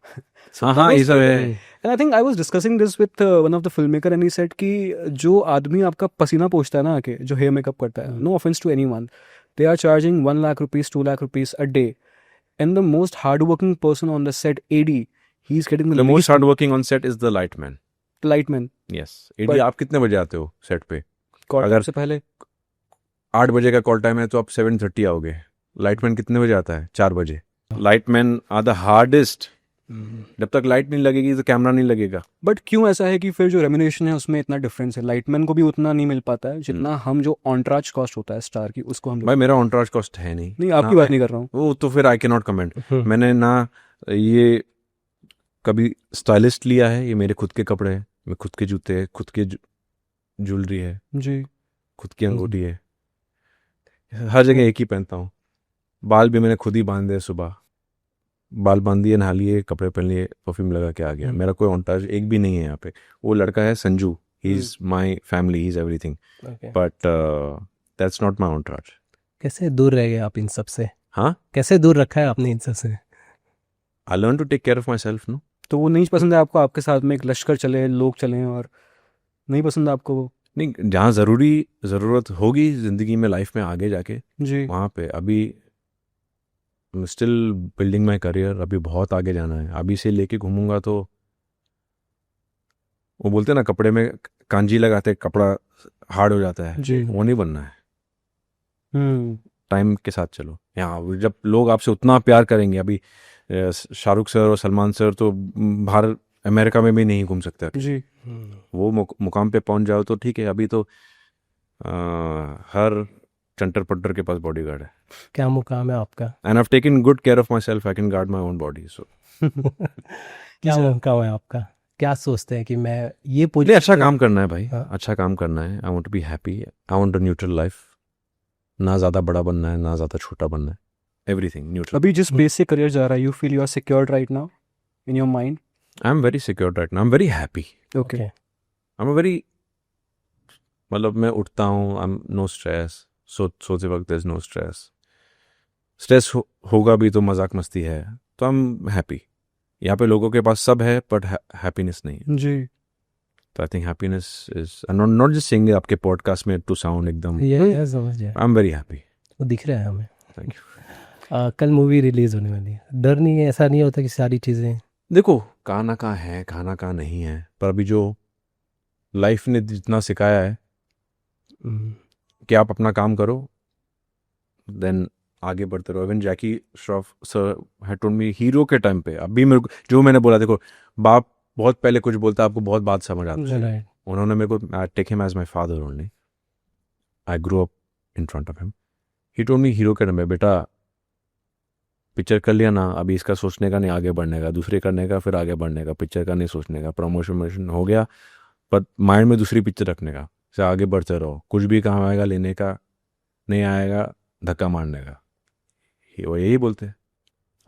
हाँ ये सब है। And I think I was discussing this with one of the film maker, and he said कि जो आदमी आपका पसीना पोंछता है ना आके, जो हेयर मेकअप करता है, no offence to anyone, they are charging 1 lakh rupees, 2 lakh rupees a day, and the most hardworking person on the set, AD, he's getting The most hardworking on set is the lightman. lightman. Yes. AD आप कितने बजे आते हो set पे? Call अगर से पहले 8 बजे का कॉल टाइम है तो आप 7:30 आओगे। लाइटमैन कितने बजे आता है? 4 बजे। Lightman are the hardest. जब तक लाइट नहीं लगेगी तो कैमरा नहीं लगेगा। बट क्यों ऐसा है कि फिर जो रेम्यूनरेशन है उसमें इतना डिफरेंस है? लाइटमैन को भी उतना नहीं मिल पाता है जितना हम जो ऑनट्राज कॉस्ट होता है स्टार की, उसको हम भाई मेरा ऑनट्राज कॉस्ट है नहीं। आपकी बात नहीं कर रहा हूँ, वो तो फिर आई कैन नॉट कमेंट। मैंने ना ये कभी स्टाइलिस्ट लिया है, ये मेरे खुद के कपड़े हैं, मैं खुद के जूते हैं, खुद के ज्वेलरी है जी, खुद की अंगूठी है, हर जगह एक ही पहनता हूँ। बाल भी मैंने खुद ही बांधे, सुबह बाल बांध दिए, नहा लिए, कपड़े पहन लिए, परफ्यूम लगा के आ गया। मेरा कोई ऑनटाज एक भी नहीं है यहाँ पे। वो लड़का है Sanju, he is my family, he is everything, but that's not my entourage. कैसे दूर रह गए आप इन सब से? हाँ, कैसे दूर रखा है आपने इन सब से? I learn to take care of myself. No, तो वो नहीं पसंद है आपको आपके साथ में एक लश्कर चले, लोग चलें, और नहीं पसंद आपको वो? नहीं, जहाँ ज़रूरत होगी ज़िंदगी में, लाइफ में आगे जाके, जी, वहाँ पे। अभी स्टिल बिल्डिंग माई करियर, अभी बहुत आगे जाना है। अभी से लेके घूमूंगा तो वो बोलते हैं ना, कपड़े में कांजी लगाते कपड़ा हार्ड हो जाता है, जी। वो नहीं बनना है। टाइम के साथ चलो। यहाँ जब लोग आपसे उतना प्यार करेंगे, अभी शाहरुख सर और सलमान सर तो बाहर अमेरिका में भी नहीं घूम सकते अभी। जी वो मुकाम पे पहुंच जाओ तो ठीक है। अभी तो हर चंटर पट्टर के पास बॉडीगार्ड है। क्या मुकाम है आपका? And I have taken good care of myself, I can guard my own body. So क्या मुकाम है आपका? क्या सोचते हैं कि मैं ये मुझे अच्छा काम करना है भाई, हाँ। अच्छा काम करना है। I want to be happy, I want a neutral life. ना ज़्यादा बड़ा बनना है, ना ज़्यादा छोटा बनना है, एवरीथिंग न्यूट्रल। अभी जिस बेस से करियर जा रहा है, you feel you are secured right now in your mind? I am very secured right now, I am very happy. Okay I am very, मतलब मैं उठता हूँ, आई एम नो स्ट्रेस। सोते वक्त there is no stress. Stress होगा भी तो मजाक मस्ती है, तो आई एम हैप्पी। यहाँ पे लोगों के पास सब है बट हैप्पीनेस नहीं है। जी तो I think happiness is not just saying आपके पॉडकास्ट में टू साउंड एकदम। ये समझ गया, आई एम वेरी हैप्पी। वो दिख रहा है हमें। Thank you. कल मूवी रिलीज होने वाली है, डर नहीं है? ऐसा नहीं होता कि सारी चीज़ें देखो कहाँ ना कहाँ है, कहाँ ना कहाँ नहीं है, पर अभी जो लाइफ ने जितना सिखाया है कि आप अपना काम करो, देन आगे बढ़ते रहो। Even Jackie Shroff sir had told me hero के टाइम पे, अभी मेरे को जो मैंने बोला, देखो बाप बहुत पहले कुछ बोलता है, आपको बहुत बात समझ आती है। राइट। उन्होंने मेरे को, I take him as my father only, I grow up in front of him. He told me hero के टाइम पे, बेटा पिक्चर कर लिया ना, अभी इसका सोचने का नहीं, आगे बढ़ने का, दूसरे करने का, फिर आगे बढ़ने का, पिक्चर का नहीं सोचने का, प्रमोशन हो गया पर माइंड में दूसरी पिक्चर रखने का, से आगे बढ़ते रहो। कुछ भी काम आएगा लेने का, नहीं आएगा धक्का मारने का। वो यही बोलते हैं,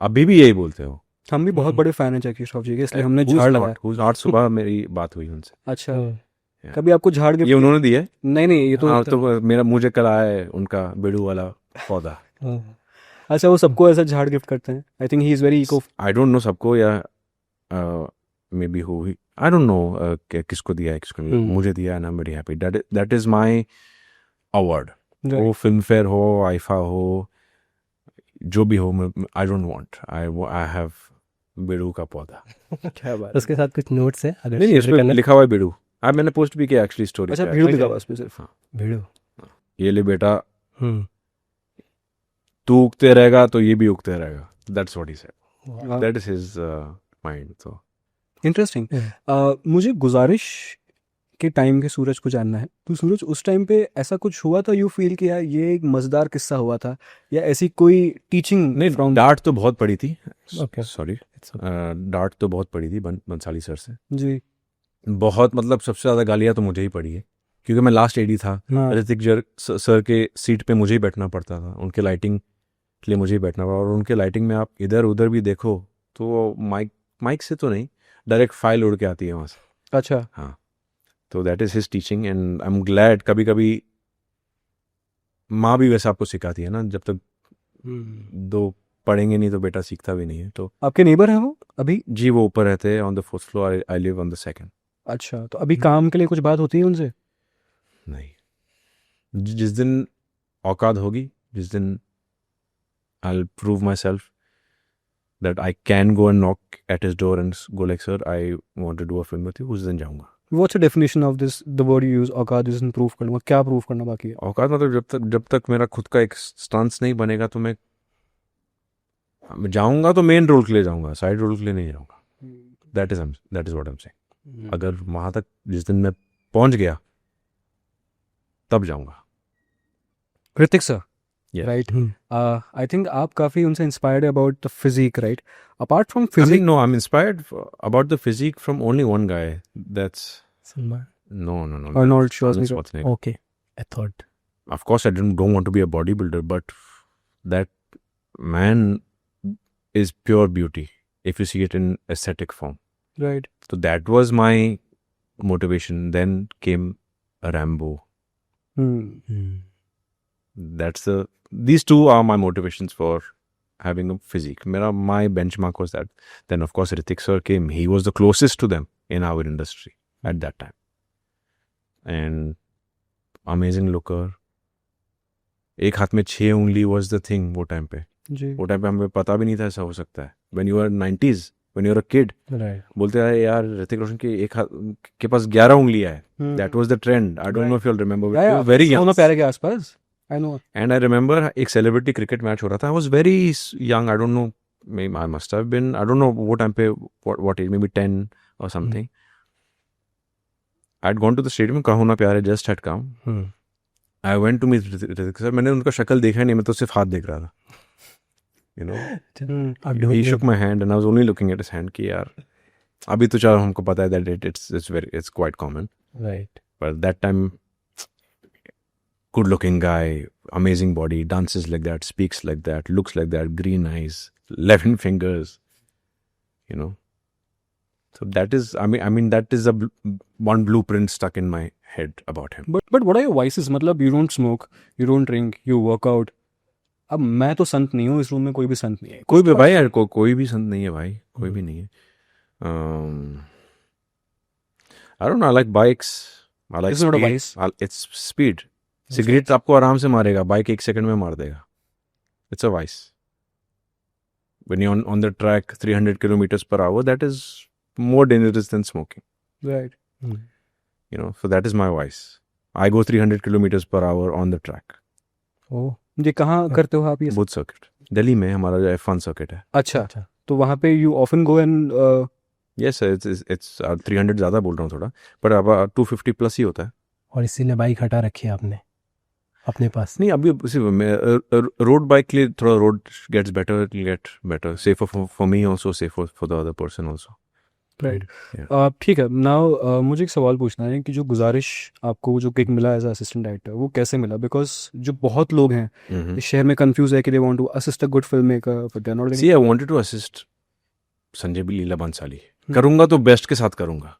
अभी भी यही बोलते हो। हम भी बहुत बड़े फैन हैं जैकी श्रॉफ जी के, इसलिए हमने झाड़ लगाया। आज सुबह मेरी बात हुई उनसे। अच्छा हम्म। कभी आपको झाड़ गिफ्ट? ये उन्होंने दिया है। नहीं नहीं, ये हाँ, तो तो मेरा मुझे कल आया है उनका बेड़ू वाला पौधा। अच्छा वो सबको ऐसा झाड़ गिफ्ट करते हैं। I think he is very eco. I don't know सबको, या मे बी हो, आई डोंट नो किसको दिया है किसको नहीं। मुझे दिया and I am very happy. That is my award. वो फिल्म फेयर हो, आईफा हो, जो भी हो, I don't want, I have बेड़ू का पौधा। क्या बात। उसके साथ कुछ नोट्स है अगर नहीं, share इसमें करना? लिखा हुआ है बेड़ू। मैंने पोस्ट भी किया एक्चुअली स्टोरी। अच्छा भीड़ लिखा हुआ उसमें सिर्फ? भिड़ो। ये ले बेटा, हम्म। तू उगते रहेगा तो ये भी उगते रहेगा। That's what he said. वाह। That is his mind. तो इंटरेस्टिंग। Yeah. मुझे गुजारिश के टाइम के सूरज को जानना है। तो सूरज उस टाइम पे ऐसा कुछ हुआ था, यू फील किया ये एक मजेदार किस्सा हुआ था, या ऐसी कोई टीचिंग? नहीं, फ्रॉम डांट तो बहुत पड़ी थी। Okay. सॉरी, डांट तो बहुत पड़ी थी बंसाली सर से। जी बहुत, मतलब सबसे ज़्यादा गालियाँ तो मुझे ही पड़ी है, क्योंकि मैं लास्ट एडी था। हाँ ऋतिक सर के सीट पे मुझे ही बैठना पड़ता था, उनके लाइटिंग के लिए मुझे ही बैठना पड़ा। और उनके लाइटिंग में आप इधर उधर भी देखो तो माइक से तो नहीं, डायरेक्ट फाइल उड़ के आती है वहाँ से। अच्छा हाँ, तो that is his teaching and I am glad. कभी कभी माँ भी वैसा आपको सिखाती है ना, जब तक दो पढ़ेंगे नहीं तो बेटा सीखता भी नहीं है। तो आपके नेबर हैं वो अभी? जी, वो ऊपर रहते हैं on the 4th floor, I live on the 2nd। अच्छा तो अभी काम के लिए कुछ बात होती है उनसे? नहीं, जिस दिन औकात होगी, जिस दिन I will prove myself that I can go and knock at his door and go like sir I want to do a film with you, उस दिन जाऊंगा। What's the definition of this, the word you use औकात? जिस दिन prove करूंगा, क्या prove करना बाकी है? औकात मतलब जब तक मेरा खुद का एक स्टांस नहीं बनेगा तो मैं जाऊंगा तो मेन रोल के लिए जाऊंगा, साइड रोल के लिए नहीं जाऊंगा। That is what I am saying. अगर वहां तक जिस दिन मैं पहुंच गया तब जाऊंगा। Hrithik sir, Yes. Right? I think आप काफ़ी उनसे inspired about the physique, right? Apart from I physique? mean, no, I'm inspired about the physique from only one guy. That's Salman. no. Arnold Arnold Schwarzenegger. Schwarzenegger. Okay, I thought. Of course, I don't want to be a bodybuilder, but that man is pure beauty if you see it in aesthetic form. Right So that was my motivation. Then came a Rambo. These two are my motivations for having a physique. My benchmark was that. Then of course Hrithik sir came. He was the closest to them in our industry at that time. And amazing looker. एक हाथ में 6 उंगली was the thing वो time पे। जी वो time पे हमें पता भी नहीं था ऐसा हो सकता है। When you were 90s, when you were a kid, right. बोलते हैं यार ऋतिक रोशन के एक हाथ के पास 11 उंगलियां है। That was the trend. I don't know if you'll remember. We were very young. सोना प्यारे के आसपास I know. And I remember एक सेलिब्रिटी क्रिकेट मैच हो रहा था. I was very young. I don't no, maybe I must have been, I don't know what time pe, what age, maybe 10 or something. I'd gone to the stadium. Kaho Na Pyare just had come. I went to meet Hrithik sir. मैंने उनका शक्ल देखा नहीं, मैं तो सिर्फ हाथ देख रहा था. You know, he shook my hand and I was only looking at his hand कि यार अभी तो चलो हमको पता है that it's quite common. Right. But that time, good looking guy, amazing body, dances like that, speaks like that, looks like that, green eyes, 11 fingers, you know. So that is, I mean that is one blueprint stuck in my head about him. But what are your vices? मतलब you don't smoke, you don't drink, you work out. अब मैं तो संत नहीं हूँ, इस room में कोई भी संत नहीं है. कोई भी भाई यार, कोई भी संत नहीं है भाई, कोई भी नहीं है. I don't know, I like bikes. I like This is not a speed. vice. It's speed. Cigarette आपको आराम से मारेगा, बाइक 1 सेकंड में मार देगा. It's a vice. When you're on the track 300 kilometers per hour, that is more dangerous than smoking. Right. You know, so that is my vice. I go 300 kilometers per hour on the track. Oh. ये कहाँ करते हो आप ये? Booth circuit. Delhi में हमारा जो F1 circuit है. अच्छा. तो वहाँ पे you often go and Yes, it's 300 ज़्यादा बोल रहा हूँ थोड़ा, पर अब 250 प्लस ही होता है. और इसीलिए बाइक हटा रखी है आपने अपने पास? नहीं, अभी रोड बाइक के लिए थोड़ा road gets better, get better, safer for me also, safer for the other person also. Right. ठीक है. नाउ मुझे एक सवाल पूछना है कि जो गुजारिश आपको जो गिग मिला एज असिस्टेंट डायरेक्टर, वो कैसे मिला? बिकॉज जो बहुत लोग हैं इस शहर में कंफ्यूज है कि they want to assist a good film maker but they are not see, I wanted to assist Sanjay भी लीला बंसाली. करूंगा तो बेस्ट के साथ करूंगा.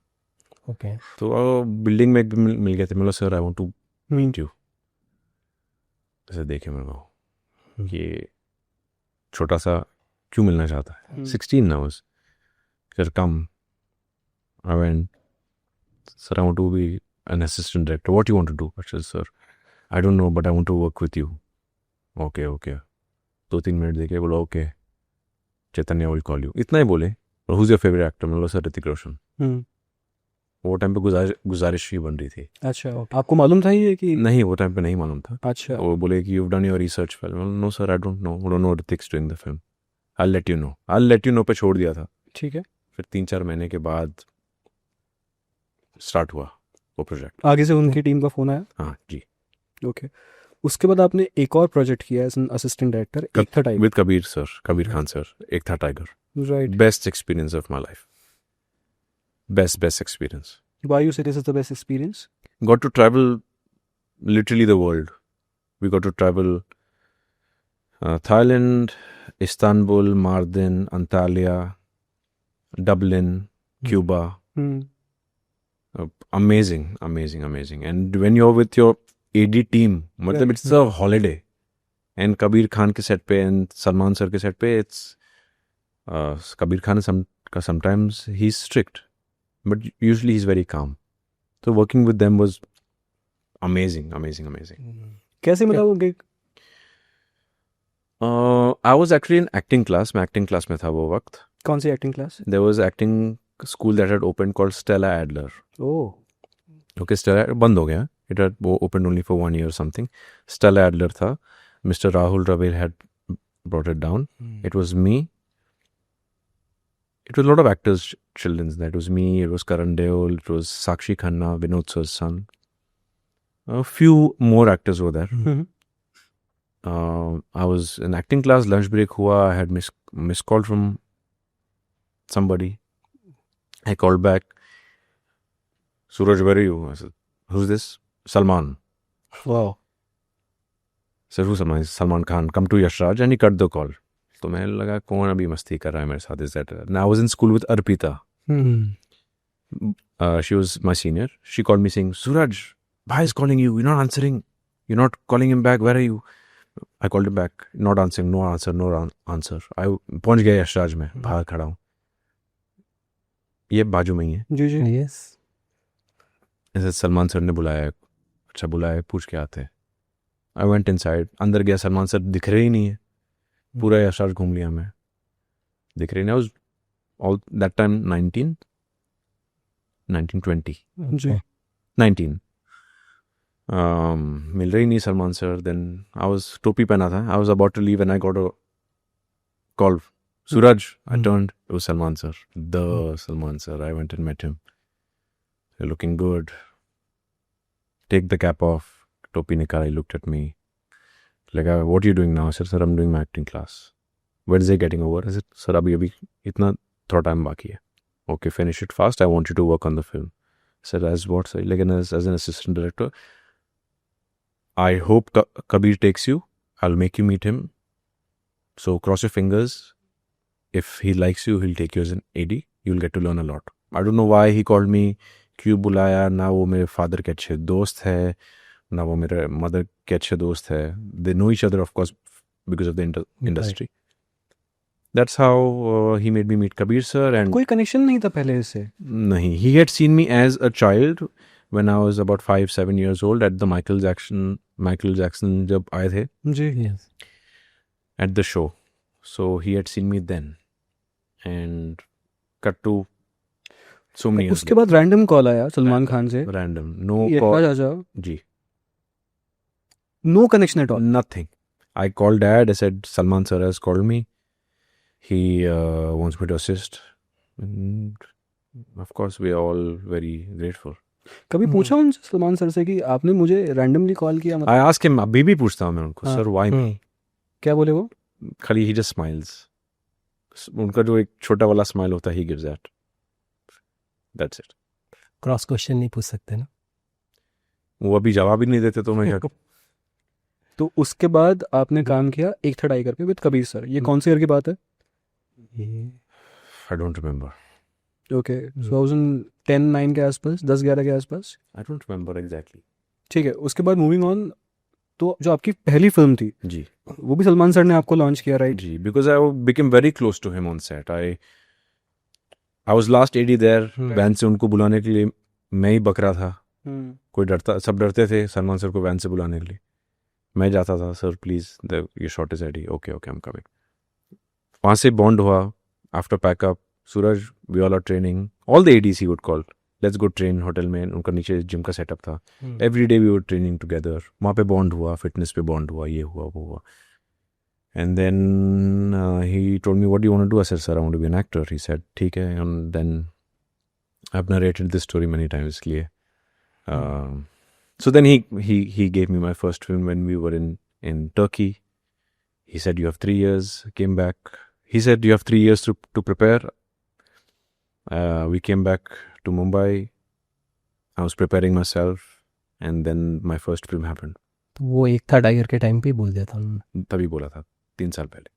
ओके. तो बिल्डिंग में एक भी मिल गया था. मतलब sir I want to meet you. ऐसे देखे मेरे को ये छोटा सा क्यों मिलना चाहता है. 16 ना was. Sir, come. I went, sir, I want to be an assistant director. What do you want to do? I said, sir, I don't know, but I want to work with you. Okay. 2-3 minute देखे, बोला okay. Chaitanya will call you. इतना ही बोले. और who's your favorite actor? मैं बोला sir Hrithik Roshan. वो time पे गुजारिश ही बन रही थी. अच्छा. आपको मालूम था ये कि नहीं, वो टाइम पे नहीं मालूम था. अच्छा. वो बोले कि you've done your research film. No sir, I don't know Hrithik's doing the film. I'll let you know पे छोड़ दिया था. ठीक है. फिर 3-4 महीने के बाद स्टार्ट हुआ वो प्रोजेक्ट. आगे से उनकी टीम का फोन आया? हाँ जी. ओके. उसके बाद आपने एक और प्रोजेक्ट किया as an assistant director, Ek Tha Tiger. With Kabir Khan sir. Ek Tha Tiger. Right. Best experience of my life. Best experience. Why you say this is the best experience? Got to travel literally the world. We got to travel Thailand, Istanbul, Mardin, Antalya, Dublin, Cuba. Amazing. And when you're with your AD team, मतलब it's a holiday. And Kabir Khan के set पे and Salman sir के set पे, it's Kabir Khan sometimes he's strict, but usually he's very calm. So working with them was amazing. कैसे मिला वो gig? I was actually in acting class. मैं acting class में था वो वक्त. कौन सी acting class? There was acting school that had opened called Stella Adler. Oh. Okay, Stella बंद हो गया. It had opened only for 1 year or something. Stella Adler था. Mr. Rahul Ravel had brought it down. It was me. It was a lot of actors, children's there. It was me. It was Karan Deol. It was Sakshi Khanna, Vinod Sir's son. A few more actors were there. I was in acting class. Lunch break हुआ. I had missed call from somebody. I called back. Suraj, where are you? I said, who's this? Salman. Wow. Sir, who's Salman? Salman Khan. Come to Yashraj and he cut the call. तो मैं लगा कौन अभी मस्ती कर रहा है मेरे साथ. Is that? And I was in school with Arpita. She was my senior. She called me saying, Suraj, Bhai is calling you. You're not answering. You're not calling him back. Where are you? I called him back. Not answering. No answer. I पहुंच गया यशराज में. बाहर खड़ा हूँ. ये बाजू में ही है. जी. यस. ऐसे सलमान सर ने बुलाया. अच्छा बुलाया, पूछ के आते. I went inside. अंदर गया, सलमान सर दिख रहे ही नहीं है. पूरा यशराज घूम लिया मैं. दिख रहे नहीं. I was all that time 19, 20. जी. 19. मिल रही नहीं Salman sir. Then I was टोपी पहना था. I was about to leave and I got a call. Suraj, I turned, it was Salman sir. The Salman sir. I went and met him. You're looking good. Take the cap off. Topi nikala, he looked at me. Like, what are you doing now? I said, sir, I'm doing my acting class. When is it getting over? I said, sir, abhi itna thoda time baki hai. Okay, finish it fast. I want you to work on the film. I said, as what, sir? Like, as an assistant director, I hope Kabir takes you. I'll make you meet him. So cross your fingers. If he likes you, he'll take you as an AD. You'll get to learn a lot. I don't know why he called me. क्यों बुलाया? ना वो मेरे father के अच्छे दोस्त है, ना वो मेरे मदर के अच्छे दोस्त है. They know each other, of course, because of the industry. That's how he made me meet Kabir sir. And कोई कनेक्शन नहीं था पहले इससे? नहीं, he had seen me as a child when I was about 5-7 years old at the Michael Jackson जब आए थे जी. Yes. at the show. So he had seen me then. And cut to so many years उसके बाद random call आया सलमान खान से. random. No ये call. आ जाओ. Ji. No connection at all. Nothing. I called dad. I said, Salman sir has called me. He wants me to assist. And of course, we are all very grateful. कभी पूछा उनसे Salman sir से कि आपने मुझे randomly call किया? I ask him, अभी भी पूछता हूँ मैं उनको, हाँ. sir, why me? क्या बोले वो? खाली he just smiles. उनका जो एक छोटा वाला स्माइल होता है, he gives that. That's it. Cross question नहीं पूछ सकते ना. वो अभी जवाब ही नहीं देते तो मैं क्या. तो उसके बाद आपने काम किया एक था टाइगर पे विद कबीर सर. ये कौन से ईयर की बात है? I don't remember. ओके, 2010-9 के आसपास, 10-11 के आसपास. I don't remember exactly. ठीक है. उसके बाद मूविंग ऑन, तो जो आपकी पहली फिल्म थी जी. वो भी सलमान सर ने आपको लॉन्च किया, राइट? जी, because I became very close to him on set. I was last AD there. Van से उनको बुलाने के लिए मैं ही बक रहा था. कोई डरता, सब डरते थे सलमान सर को वैन से बुलाने के लिए. मैं जाता था, सर प्लीज ये shot is ready. Okay I am coming. वहाँ से बॉन्ड हुआ. After pack up, Suraj, we all are training. All the ADs he would call. Let's go train hotel में. उनका नीचे जिम का सेटअप था. Every day we were training together. वहाँ पे बॉन्ड हुआ, फिटनेस पे बॉन्ड हुआ, ये हुआ वो हुआ. And then he told me, what do you want to do? I said, sir, I want to be an actor. He said, ठीक है. And then I've narrated this story many times. इसलिए. So then he gave me my first film when we were in Turkey. He said, you have 3 years. Came back. He said, you have 3 years to prepare. We came back to Mumbai. I was preparing myself. And then my first film happened. तो वो एक Tha tiger के time पे ही बोल दिया था उन्होंने. तभी बोला था 3 साल पहले.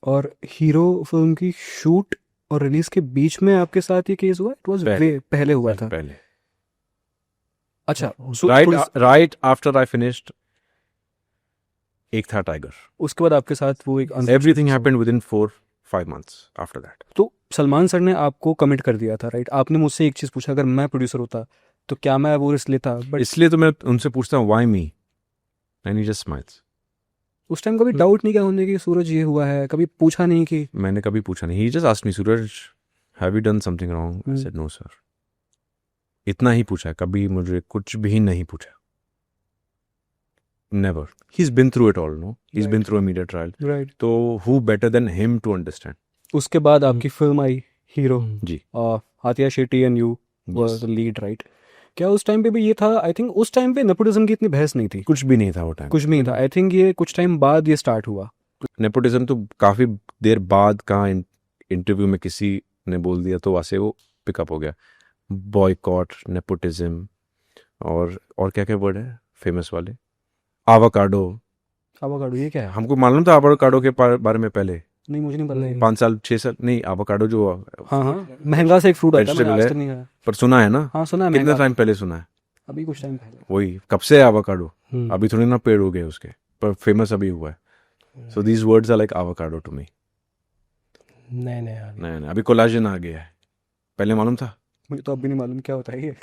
और हीरो फिल्म की शूट और रिलीज के बीच में आपके साथ ये केस हुआ? इट वाज पहले हुआ था. पहले. अच्छा. Right after I finished एक था टाइगर. उसके बाद आपके साथ वो एक Everything happened within 4-5 months after that. तो सलमान सर ने आपको कमिट कर दिया था, राइट? आपने मुझसे एक चीज पूछा, अगर मैं प्रोड्यूसर होता तो क्या मैं वो रिस्क लेता? बट इसलिए तो मैं उनसे पूछता हूँ, why me? And he just smiles. उस टाइम कभी डाउट नहीं किया होने कि सूरज ये हुआ है? कभी पूछा नहीं कि? मैंने कभी पूछा नहीं. He just asked me, Suraj, have you done something wrong? I said, no sir. इतना ही पूछा है, कभी मुझे कुछ भी नहीं पूछा. Never. He's been through it all, no? He's been through a media trial. Right. तो who better than him to understand? उसके बाद आपकी फिल्म आई हीरो. जी. Athiya Shetty and you were the lead, right? क्या उस टाइम पे भी ये था? आई थिंक उस टाइम पे नेपोटिज्म की इतनी बहस नहीं थी. कुछ भी नहीं था वो टाइम. कुछ भी नहीं था. आई थिंक ये कुछ टाइम बाद ये स्टार्ट हुआ. नेपोटिज्म तो काफी देर बाद का इंटरव्यू में किसी ने बोल दिया तो वहाँ से वो पिकअप हो गया. बॉयकॉट, नेपोटिज्म और क्या क्या वर्ड है फेमस वाले. आवाकाडो. आवाकाडो ये क्या है? हमको मालूम था आवाकाडो के बारे में पहले. नहीं, मुझे नहीं पता. 5 साल 6 साल नहीं. आवाकाडो जो हाँ महंगा सा एक फ्रूट आता है, मैंने आज तक नहीं खाया. पर सुना है ना. हाँ सुना है. कितना टाइम पहले सुना है? अभी कुछ टाइम पहले. वही कब से है आवाकाडो? अभी थोड़ी ना पेड़ हो गए उसके, पर फेमस अभी हुआ है. So these words are like avocado to me. नहीं अभी कोलाजन आ गया है. पहले मालूम था? मुझे तो अभी नहीं मालूम क्या होता है ये.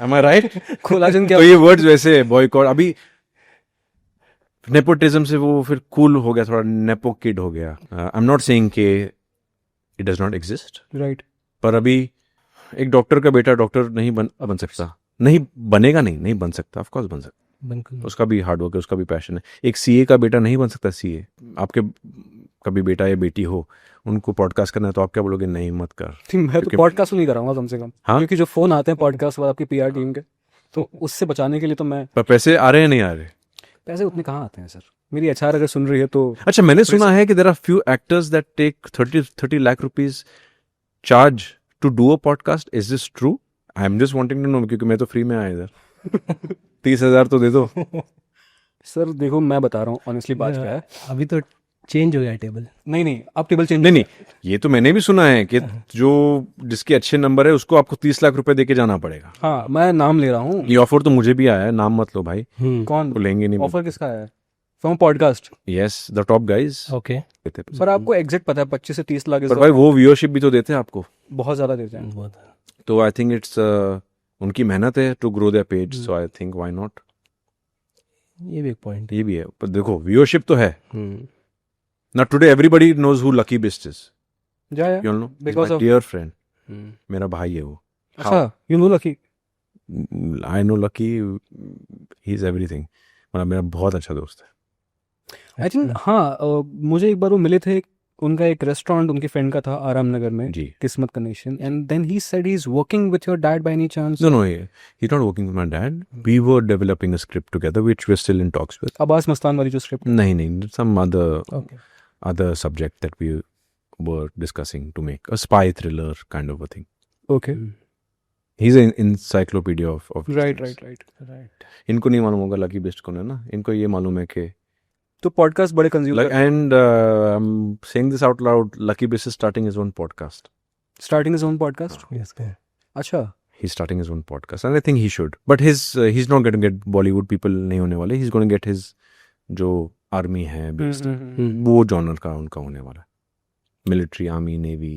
Am I right? कोलाजन क्या? तो ये वर्ड्स वैसे बॉयकॉट. अभी नेपोटिज्म से वो फिर कूल हो गया, थोड़ा नेपो किड हो गया. आई एम नॉट सेइंग कि it does not exist, right? पर अभी एक डॉक्टर का बेटा डॉक्टर नहीं बन सकता. नहीं बनेगा, नहीं बन सकता, ऑफ कोर्स बन सकता, बिल्कुल उसका भी हार्डवर्क है, उसका भी पैशन है। एक सीए का बेटा नहीं बन सकता सीए। आपके कभी बेटा या बेटी हो, उनको पॉडकास्ट करना है, तो आप क्या बोलोगे? नहीं मत कर। मैं तो क्योंकि- पॉडकास्ट नहीं कराऊंगा कम से कम, हाँ? क्योंकि जो फोन आते हैं पॉडकास्ट वाला आपकी पीआर टीम के, तो उससे बचाने के लिए तो मैं, पर पैसे आ रहे हैं नहीं आ रहे? पैसे उतने कहाँ आते हैं सर। मेरी एचआर अगर सुन रही है तो अच्छा, मैंने सुना है कि there are few actors that take 30 lakh rupees charge to do a podcast. Is this true? I am just wanting to know, क्योंकि मैं तो फ्री में आया इधर। 30,000 तो दे दो। सर देखो मैं बता रहा हूँ ऑनेस्टली बात क्या है। अभी तो चेंज हो गया टेबल। नहीं आप टेबल चेंज नहीं ये तो मैंने भी सुना है कि जो जिसके अच्छे नंबर है उसको आपको 30 लाख रुपए दे के जाना पड़ेगा। हाँ मैं नाम ले रहा हूँ। ये ऑफर तो मुझे भी आया है, नाम मत लो भाई, कौन? वो लेंगे नहीं। ऑफर किसका है? From podcast. Yes, the top guys. Okay. पर आपको एग्जैक्ट पता है 25 से 30 लाख पर भाई वो व्यूअरशिप भी तो देते हैं आपको, बहुत ज्यादा देते हैं। बहुत तो आई थिंक इट्स उनकी मेहनत है to grow their page, so I think why not. ये भी एक पॉइंट। ये भी है, पर देखो व्यूअरशिप तो है ना। Today everybody knows who Lucky Bisht is, yeah you know, Because my of- dear friend, मेरा भाई है वो। अच्छा you know Lucky. I know Lucky, he is everything, मतलब मेरा बहुत अच्छा दोस्त है। आई थिंक हाँ मुझे एक बार वो मिले थे, उनका एक रेस्टोरेंट उनके फ्रेंड का था आराम नगर में, जी। किस्मत connection, and then he said he is working with your dad by any chance. No, he's not working with my dad. We were developing a script together, which we're still in talks with. Abbas Mastan वाली जो script. नहीं, some okay. other subject that we were discussing to make a spy thriller kind of a thing. Okay He's an encyclopedia of these right things. Right. इनको नहीं मालूम होगा lucky best कौन है ना, इनको ये मालूम है कि तो पॉडकास्ट बड़े consume and I'm saying this out loud, Lucky Best is starting his own podcast. Starting is own podcast. Yes. अच्छा He's starting his own podcast, and I think he should. But he's not going to get Bollywood people नहीं होने वाले. He's going to get his जो army है based, वो genre का उनका होने वाला है, मिलिट्री, आर्मी, नेवी।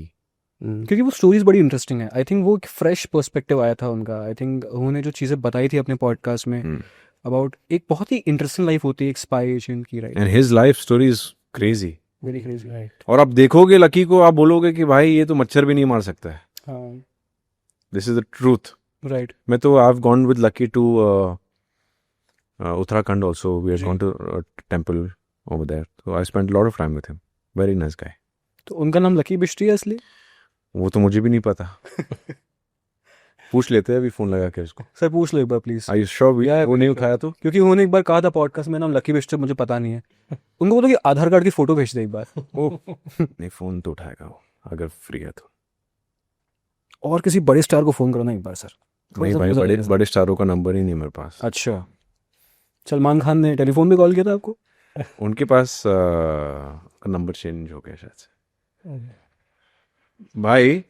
क्योंकि वो स्टोरीज बड़ी इंटरेस्टिंग है। आई थिंक वो एक फ्रेश पर्सपेक्टिव आया था उनका। आई थिंक उन्होंने जो चीज़ें बताई थी अपने पॉडकास्ट में अबाउट, एक बहुत ही इंटरेस्टिंग लाइफ होती है एक स्पाई एजेंट की, right? And his life story is crazy. Very crazy. Right. और आप देखोगे लकी को, आप बोलोगे कि भाई ये तो मच्छर भी नहीं मार सकता है। हाँ this is the truth. Right. मैं तो I have gone with Lucky to Uttarakhand also. We have gone to temple over there, so I spent lot of time with him. Very nice guy. तो उनका नाम लकी बिश्ती है असली? वो तो मुझे भी नहीं पता। पूछ लेते हैं अभी फोन लगा के उसको। सर पूछ लो एक बार प्लीज, आई श्योर वो नहीं उठाया तो क्योंकि उन्होंने एक बार कहा था पॉडकास्ट में नाम लकी बिश्ती, मुझे पता नहीं है। उनको बोलो कि आधार कार्ड की फोटो भेज दे एक बार। ओह नहीं, फोन तो उठाएगा वो अगर फ्री है तो। और किसी बड़े स्टार को फोन करो ना एक बार सर। नहीं भाई, बड़े स्टारों का नंबर ही नहीं मेरे पास। अच्छा सलमान खान ने टेलीफोन पे कॉल किया था आपको? उनके पास नंबर चेंज हो गया शायद से। भाई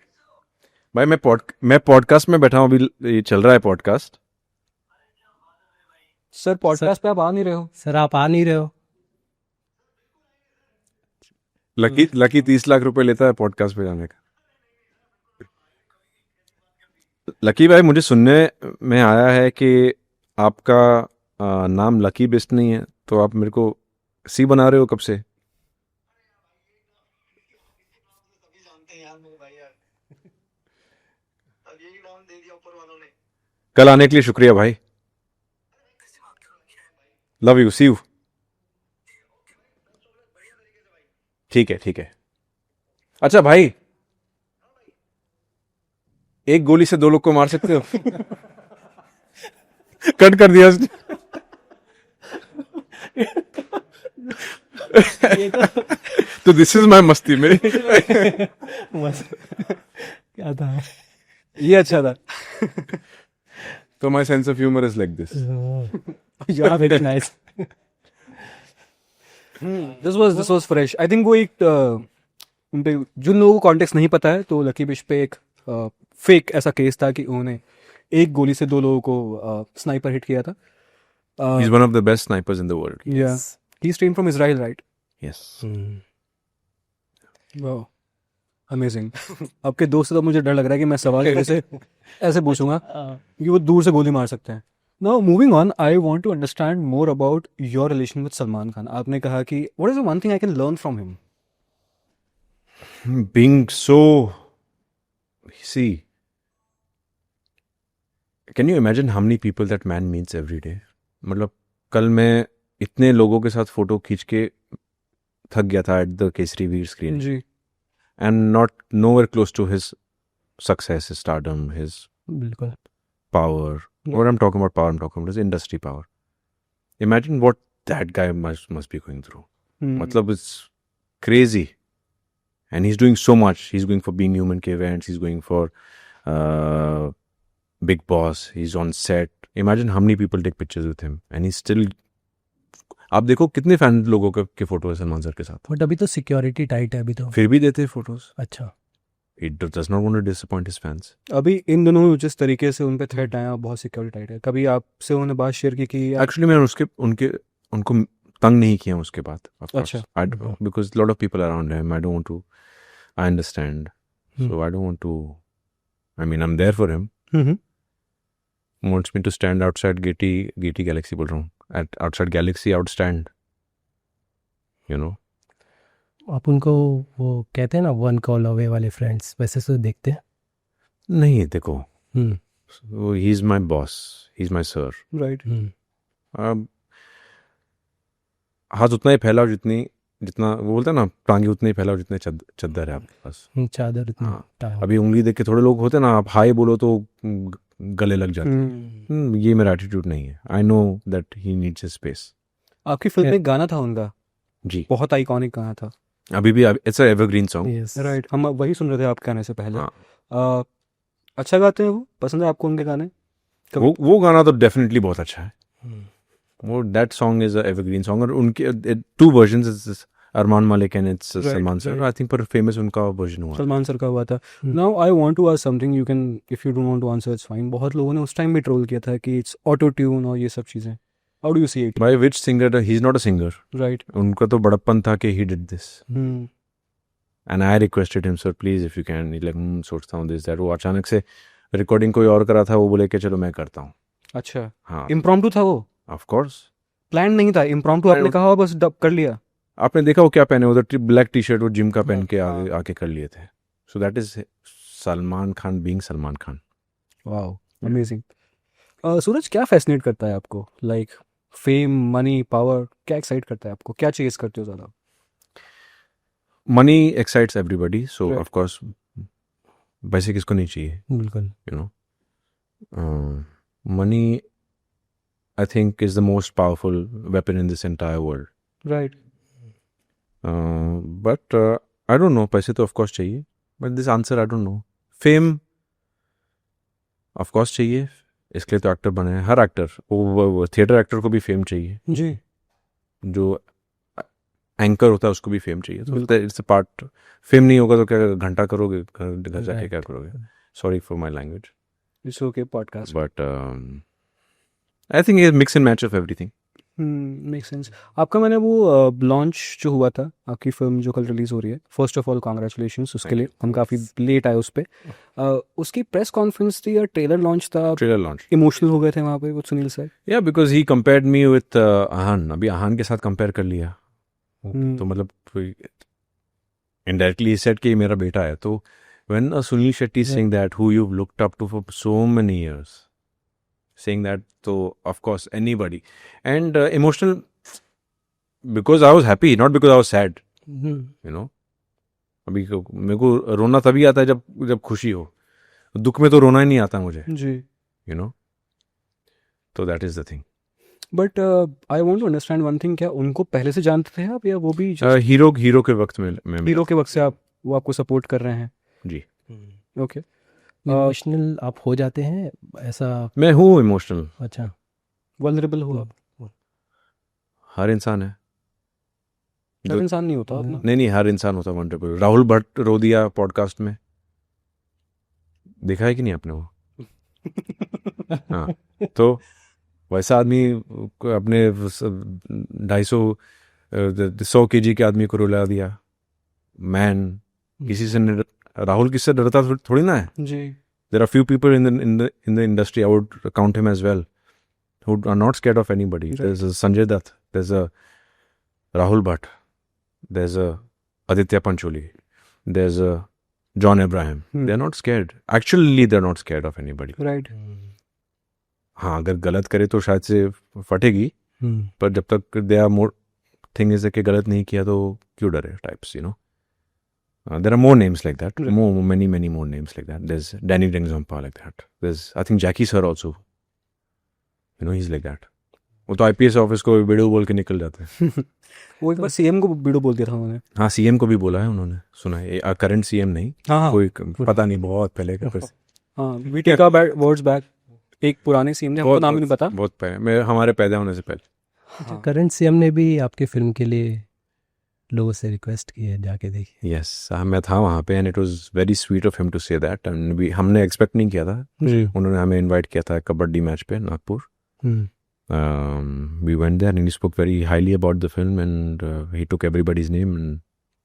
मैं पॉडकास्ट में बैठा हूँ अभी, ये चल रहा है पॉडकास्ट। सर पॉडकास्ट पे आप आ नहीं रहे हो। सर आप आ नहीं रहे हो। लकी 30 लाख रुपए लेता है पॉडकास्ट पे जाने का। लकी भाई, मुझे सुनने में आया है कि आपका नाम लकी बेस्ट नहीं है, तो आप मेरे को सी बना रहे हो कब से? कल आने के लिए शुक्रिया भाई। Love you, see you. ठीक है। अच्छा भाई, एक गोली से 2 लोग को मार सकते हो? कट कर दिया उसने। तो दिस इज माय मस्ती मेरी। क्या था? ये अच्छा था। तो my sense of humour is like this. Yeah very nice. This was fresh. I think वो एक उन पे जिन लोगों को कॉन्टेक्स्ट नहीं पता है, तो लकी बिश पे एक फेक ऐसा केस था कि उन्होंने एक गोली से 2 लोगों को स्नाइपर हिट किया था। He's one of the best snipers in the world. Yeah, he's trained from Israel, right? Yes. Wow, amazing. आपके दोस्त से तो मुझे डर लग रहा है कि मैं सवाल ऐसे पूछूंगा कि वो दूर से गोली मार सकते हैं। Now moving on, I want to understand more about your relation with Salman Khan. आपने कहा कि what is the one thing I can learn from him? Being so, see, can you imagine how many people that man meets every day? मतलब कल मैं इतने लोगों के साथ फोटो खींच के थक गया था at the Kesari Veer screen, जी and not nowhere close to his success, his stardom, his बिल्कुल power. Yeah. What I'm talking about power, I'm talking about his industry power. Imagine what that guy must be going through. Matlab, it's crazy. And he's doing so much. He's going for Being Human के events. He's going for Big Boss. He's on set. Imagine how many people take pictures with him. And he's still... आप देखो कितने fan लोगों के photo है Salman sir के साथ. But अभी तो सिक्योरिटी टाइट है अभी तो. फिर भी देते हैं फोटोज. अच्छा. He does not want to disappoint his fans. अभी इन दिनों जिस तरीके से उन पे थ्रेट आया बहुत सिक्योरिटी टाइट है. कभी आपसे उन्होंने बात शेयर की कि Actually मैंने उनको तंग नहीं किया उसके बाद. अच्छा. Because a lot of people around him, I don't want to... I understand. So I don't want to... I mean, I'm there for him. Wants me to stand outside Getty Galaxy बोल रहा हूँ. Outside Galaxy, outstand. You know? आप उनको वो कहते हैं ना one call away वाले फ्रेंड्स, वैसे तो देखते हैं? नहीं, देखो. So he's my boss. He's my sir. Right. हाथ उतना ही फैलाओ जितना वो बोलता है ना, टांगे उतने ही फैलाओ जितने चद्दर है आपके पास. चादर इतना. हाँ. अभी उंगली देख के थोड़े लोग होते हैं ना, आप हाई बोलो तो गले लग जाते हैं. ये मेरा एटीट्यूड नहीं है. I know that he needs his space. आपकी फिल्म में एक गाना था उनका, जी, बहुत आइकॉनिक गाना था. अभी भी it's a evergreen song. Yes. Right. हम वही सुन रहे थे आपके गाने से पहले. हाँ. अच्छा गाते हैं वो? पसंद है आपको उनके गाने? वो गाना तो डेफिनेटली बहुत अच्छा है. वो that song is a evergreen song. और उनके two versions, it's Armaan Malik and it's Salman sir. I think पर फेमस उनका वर्जन हुआ, सलमान सर का हुआ था. Now I want to ask something, you can, if you don't want to answer it's fine. बहुत लोगों ने उस टाइम भी ट्रोल किया था कि इट्स ऑटो ट्यून और ये सब चीजें. How do you see it? By which singer? He is not a singer. Right. उनका तो बड़प्पन था कि he did this. And I requested him, sir please if you can. Like सोचता हूँ दिस दैट. वो अचानक से रिकॉर्डिंग कोई और करा था, वो बोले कि चलो मैं करता हूँ. अच्छा. हाँ, इम्प्रॉम्प्टू था वो? Of course. प्लान नहीं था, इम्प्रॉम्प्टू आपने कहा बस डब कर लिया. आपने देखा वो क्या पहने, उधर ब्लैक टी शर्ट वो जिम का पहन के आके कर लिए थे. So that is Salman Khan being Salman Khan. Wow, amazing. Suraj, क्या फैसिनेट करता है आपको? लाइक फेम, मनी, पावर, क्या एक्साइट करता है आपको? क्या चेस करते हो ज़्यादा? Money excites everybody, so Right. Of course पैसे किसको नहीं चाहिए, बिल्कुल. You know. Money I think is the most powerful weapon in this entire world. Right. But I don't no. पैसे तो ऑफ कोर्स चाहिए, but this answer I don't no. Fame of course चाहिए, इसके लिए तो एक्टर बने हैं. हर actor, वो थिएटर एक्टर को भी फेम चाहिए. जी. जो एंकर होता है उसको भी फेम चाहिए. तो इट्स अ पार्ट. फेम नहीं होगा तो क्या घंटा करोगे घर जाके, क्या करोगे? Sorry for my language. It's okay podcast. But I think ये mix and match of everything. Make sense. आपका मैंने वो लॉन्च जो हुआ था, आपकी फिल्म जो कल रिलीज हो रही है, फर्स्ट ऑफ ऑल कॉन्ग्रेचुलेशंस उसके लिए. हम काफ़ी लेट आए उस पर. उसकी प्रेस कॉन्फ्रेंस थी या ट्रेलर लॉन्च था? Trailer launch. इमोशनल हो गए थे वहाँ पे वो सुनील सर? या because he compared me with Ahan. अभी आहान के साथ कंपेयर कर लिया तो मतलब इनडायरेक्टली ही सेड कि मेरा बेटा है. तो when Sunil Shetty saying that, who you looked up to for so many years, saying that, so of course anybody. And emotional because I was happy, not because I was sad. You know, अभी मेरे को रोना तभी आता है जब खुशी हो. दुख में तो रोना ही नहीं आता मुझे. जी. You know, so that is the thing. But I want to understand one thing, क्या उनको पहले से जानते थे आप या वो भी हीरो के वक्त में हीरो के वक्त से आप वो आपको सपोर्ट कर रहे हैं? जी. ओके. इमोशनल आप हो जाते हैं ऐसा? मैं हूँ इमोशनल. अच्छा. वल्नरेबल हो आप? हर इंसान है. हर इंसान नहीं होता अपना. नहीं, हर इंसान होता वल्नरेबल. राहुल भट्ट रो दिया पॉडकास्ट में, देखा है कि नहीं आपने वो? हाँ. तो वैसा आदमी अपने 250-100 kg के आदमी को रुला दिया. मैन किसी से राहुल किससे डरता थोड़ी ना है. जी. There are few people in the industry, I would count him as well, who are not scared of anybody. Right. There's a Sanjay Dutt, there's a Rahul Bhatt, there's a Aditya Pancholi, there's a John Abraham. They're not scared. Actually, they're not scared of anybody. Right. हाँ अगर गलत करे तो शायद से फटेगी, हम्म, पर जब तक they are more thing is कि गलत नहीं किया तो क्यों डरे types, you know. There are more names like that. Right. Many more names like that. There's Danny Dingzompa like that. There's, I think, Jackie Sir also. You know, he's like that. वो तो IPS office को बिडू बोल के निकल जाते हैं. वो एक बार सीएम को बीड़ो बोल दिया था उन्होंने. हाँ सीएम को भी बोला है उन्होंने, सुना है. करंट सीएम नहीं, हाँ हाँ कोई पता नहीं, बहुत पहले का. हाँ, we take our words back. एक पुराने सीएम ने, हमको नाम ही नहीं पता. बहुत पहले, हमारे पैदा होने से पहले. हाँ. करंट सीएम ने भी आपके फिल्म के लिए लोगों से रिक्वेस्ट की है, जाके देखिए. यस मैं था वहाँ पे and it was very sweet of him to say that. And हमने एक्सपेक्ट नहीं किया था. जी. उन्होंने हमें इनवाइट किया था कबड्डी मैच पे Nagpur. We went there and he spoke very highly about the film and he took everybody's name and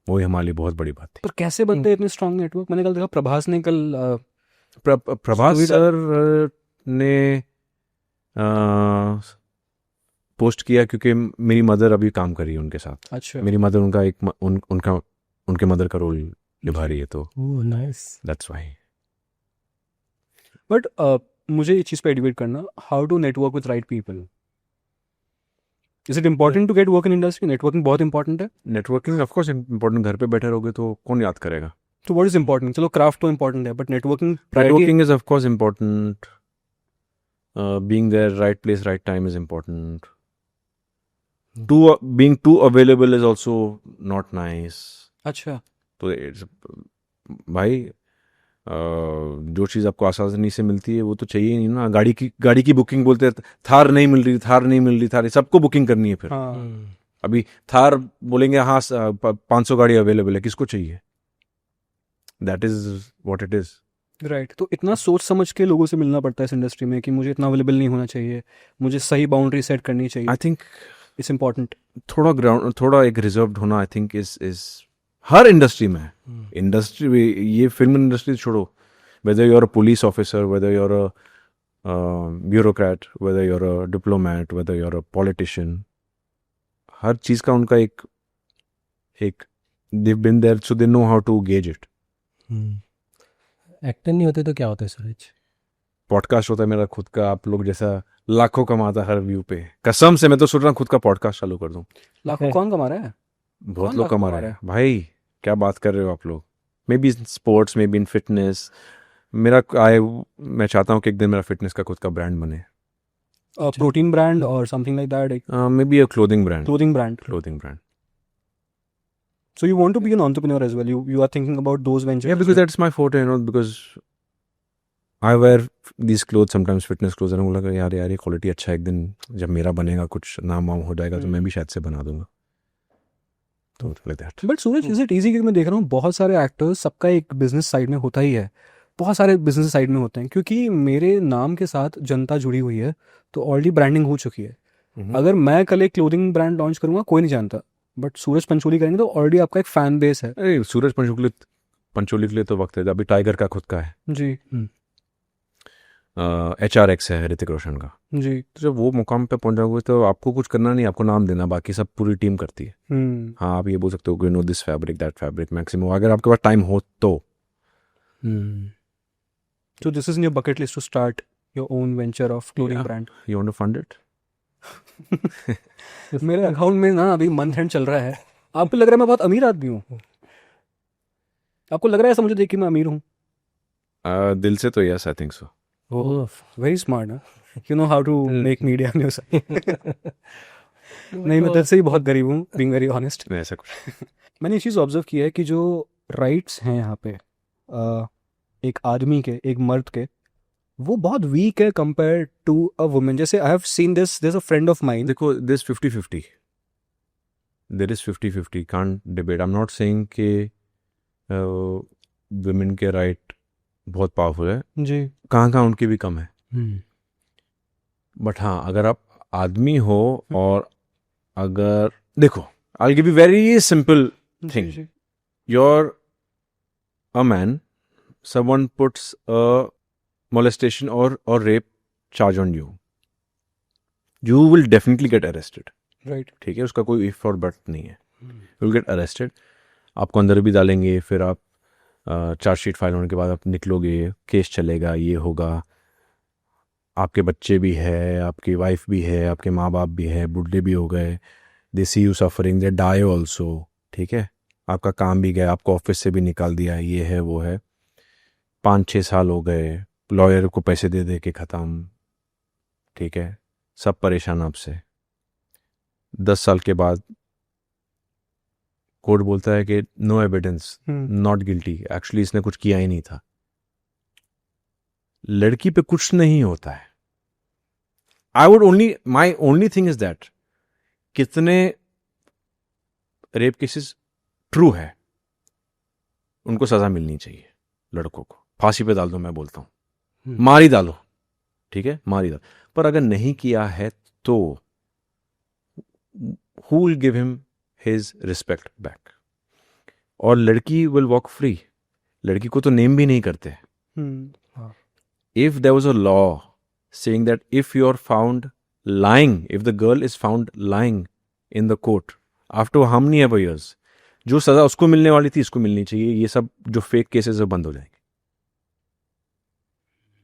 वही हमारे लिए बहुत बड़ी बात थी. पर कैसे बनते हैं इतने स्ट्रॉन्ग नेटवर्क? मैंने कल देखा प्रभास ने कल प्रभास story सर ने पोस्ट किया क्योंकि मेरी मदर अभी काम कर रही है उनके साथ. अच्छा. मेरी मदर उनका एक उनके मदर का रोल निभा रही है, तो oh nice. That's why. But मुझे ये चीज़ पे एडुकेट करना, how to network with right people. Is it important to get work in industry? Networking बहुत इंपॉर्टेंट है. Networking of course important. घर पे बैठे रहोगे तो कौन याद करेगा. तो व्हाट इज इंपॉर्टेंट? चलो क्राफ्ट तो इंपॉर्टेंट है, but networking Networking is of course important. Being there, right place, right time is important. Being too available is also not nice. अच्छा. तो भाई जो चीज़ आपको आसानी से मिलती है वो तो चाहिए ही नहीं ना. गाड़ी की बुकिंग बोलते हैं, थार नहीं मिल रही, थार सबको बुकिंग करनी है फिर. हाँ. अभी थार बोलेंगे हाँ 500 गाड़ी अवेलेबल है, किसको चाहिए? That is what it is. Right. तो इतना सोच समझ के लोगों से मिलना पड़ता है इस इंडस्ट्री में कि मुझे इतना अवेलेबल नहीं होना चाहिए, मुझे सही बाउंड्री सेट करनी चाहिए. I think it's important. थोड़ा एक रिजर्व्ड होना आई थिंक इज हर इंडस्ट्री में. इंडस्ट्री, ये फिल्म इंडस्ट्री छोड़ो, whether you're a police officer, whether you're a bureaucrat, whether you're a diplomat, whether you're a politician, हर चीज़ का उनका एक they've been there so they know how to gauge it. Actor नहीं होते तो क्या होता है सूरज? पॉडकास्ट होता है मेरा खुद का, आप लोग जैसा लाखों कमाता हर व्यू पे. कसम से मैं तो सोच रहा हूँ खुद का पॉडकास्ट चालू कर दूँ. लाखों कौन कमा रहा है? बहुत कौन लोग लाखों कमा कमा रहे रहा हैं भाई. क्या बात कर रहे हो आप लोग. May be in sports, may be in fitness. मैं चाहता हूँ कि एक दिन मेरा फिटनेस का खुद का ब्रांड बने. प्रोटीन ब्रांड और something like that. May be a clothing brand. Clothing brand. So you want to be an entrepreneur as well. You are thinking about those ventures. Yeah, because that's my forte, you know, because I wear these clothes sometimes, fitness clothes, and मुझे लगा यार ये quality अच्छा है, एक दिन जब मेरा बनेगा, कुछ नाम वाम हो जाएगा तो मैं भी शायद से बना दूंगा. तो like that. But Suraj, is it easy? क्योंकि मैं देख रहा हूँ बहुत सारे एक्टर्स, सबका एक बिजनेस साइड में होता ही है. बहुत सारे बिजनेस साइड में होते हैं, क्योंकि मेरे नाम के साथ जनता जुड़ी हुई है, तो ऑलरेडी ब्रांडिंग हो चुकी है. अगर मैं कल एक क्लोथिंग ब्रांड लॉन्च करूंगा, कोई नहीं जानता, बट सूरज पंचोली करेंगे तो ऑलरेडी आपका एक फैन बेस है. अरे सूरज पंचोली के लिए तो वक्त है. अभी टाइगर का खुद का है जी. HRX है ऋतिक रोशन का. जी. तो जब वो मुकाम पे पहुंच जाओगे तो आपको कुछ करना नहीं, आपको नाम देना, बाकी सब पूरी टीम करती है. हाँ आप ये बोल सकते हो कि no this fabric that fabric maximum, अगर आपके पास टाइम हो तो. So this is in your bucket list to start your own venture of clothing Yeah. brand. You want to fund it? मेरे अकाउंट में ना अभी मंथ एंड चल रहा है. आपको लग रहा है मैं बहुत अमीर आदमी हूँ? आपको लग रहा है ऐसा मुझे देख के मैं अमीर हूँ? दिल से तो yes, I think so. Very smart ना. You know how to make media news. नहीं, मैं दिल से ही बहुत गरीब हूँ, बीइंग वेरी ऑनेस्ट. ऐसा कुछ. मैंने ये चीज़ ऑब्जर्व की है कि जो राइट्स हैं यहाँ पे एक आदमी के, एक मर्द के, वो बहुत वीक है कंपेयर टू अ वुमेन. जैसे I have seen this, there is a friend of mine. देखो this 50-50. There is 50-50, can't debate. I am not saying कि वुमेन के राइट बहुत पावरफुल है. जी. कहाँ उनके भी कम है. बट हाँ, अगर आप आदमी हो और अगर देखो, I give you very simple thing. You're a man, someone puts a molestation or rape charge on you, you will definitely get arrested. Right. ठीक है, उसका कोई if और but नहीं है. You will get arrested. आपको अंदर भी डालेंगे, फिर आप चार्जशीट फाइल होने के बाद आप निकलोगे, केस चलेगा, ये होगा. आपके बच्चे भी है, आपकी वाइफ भी है, आपके माँ बाप भी है, बूढ़े भी हो गए, they see you suffering, they die also, ठीक है, आपका काम भी गया, आपको ऑफिस से भी निकाल दिया, ये है वो है, 5-6 साल हो गए, लॉयर को पैसे दे दे के ख़त्म, ठीक है, सब परेशान आपसे। 10 साल के बाद कोर्ट बोलता है कि no evidence, not guilty, actually इसने कुछ किया ही नहीं था। लड़की पे कुछ नहीं होता है। My only thing is that कितने रेप केसेस ट्रू है, उनको सजा मिलनी चाहिए। लड़कों को फांसी पे डाल दो, मैं बोलता हूं, मार ही डालो, ठीक है, मार ही डालो। पर अगर नहीं किया है तो who will give him his respect back? और लड़की विल वॉक फ्री। लड़की को तो नेम भी नहीं करते। If there was a law saying that if you are found lying, if the girl is found lying in the court after how many ever years, जो सजा उसको मिलने वाली थी इसको मिलनी चाहिए। ये सब जो फेक केसेस है बंद हो जाएंगे।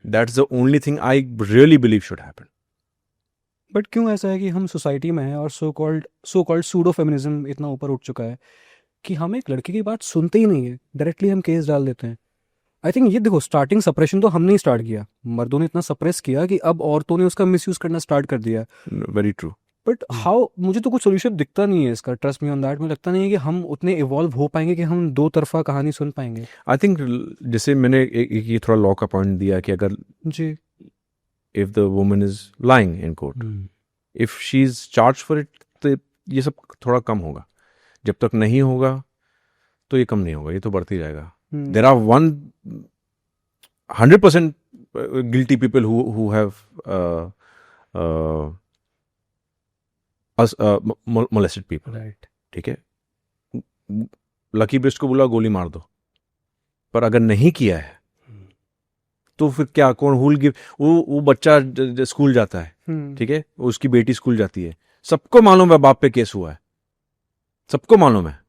That's the only thing I really believe should happen. But क्यों ऐसा है कि हम सोसाइटी में हैं और सो कॉल्ड सूडो फेमिनिज्म इतना ऊपर उठ चुका है कि हम एक लड़की की बात सुनते ही नहीं है, डायरेक्टली हम केस डाल देते हैं। आई थिंक ये देखो, स्टार्टिंग सप्रेशन तो हमने ही स्टार्ट किया, मर्दों ने इतना सप्रेस किया कि अब औरतों ने उसका मिसयूज करना स्टार्ट कर दिया। Very true. बट हाउ, मुझे तो कुछ सोल्यूशन दिखता नहीं है इसका, ट्रस्ट मी ऑन दैट। मुझे लगता नहीं है कि हम उतने इवॉल्व हो पाएंगे कि हम दो तरफा कहानी सुन पाएंगे। I think जैसे मैंने ये थोड़ा लॉ का पॉइंट दिया कि अगर जी, if the woman is lying in court, if she is charged for it, तो ये सब थोड़ा कम होगा। जब तक नहीं होगा तो ये कम नहीं होगा, ये तो बढ़ती जाएगा। There are 100% guilty people who have molested people, right. ठीक है। लकी ब्रिस्ट को बोला गोली मार दो, पर अगर नहीं किया है तो फिर क्या, कौन हुल गिव? वो बच्चा स्कूल जाता है, ठीक है, उसकी बेटी स्कूल जाती है, सबको मालूम है बाप पे केस हुआ है, सबको मालूम है,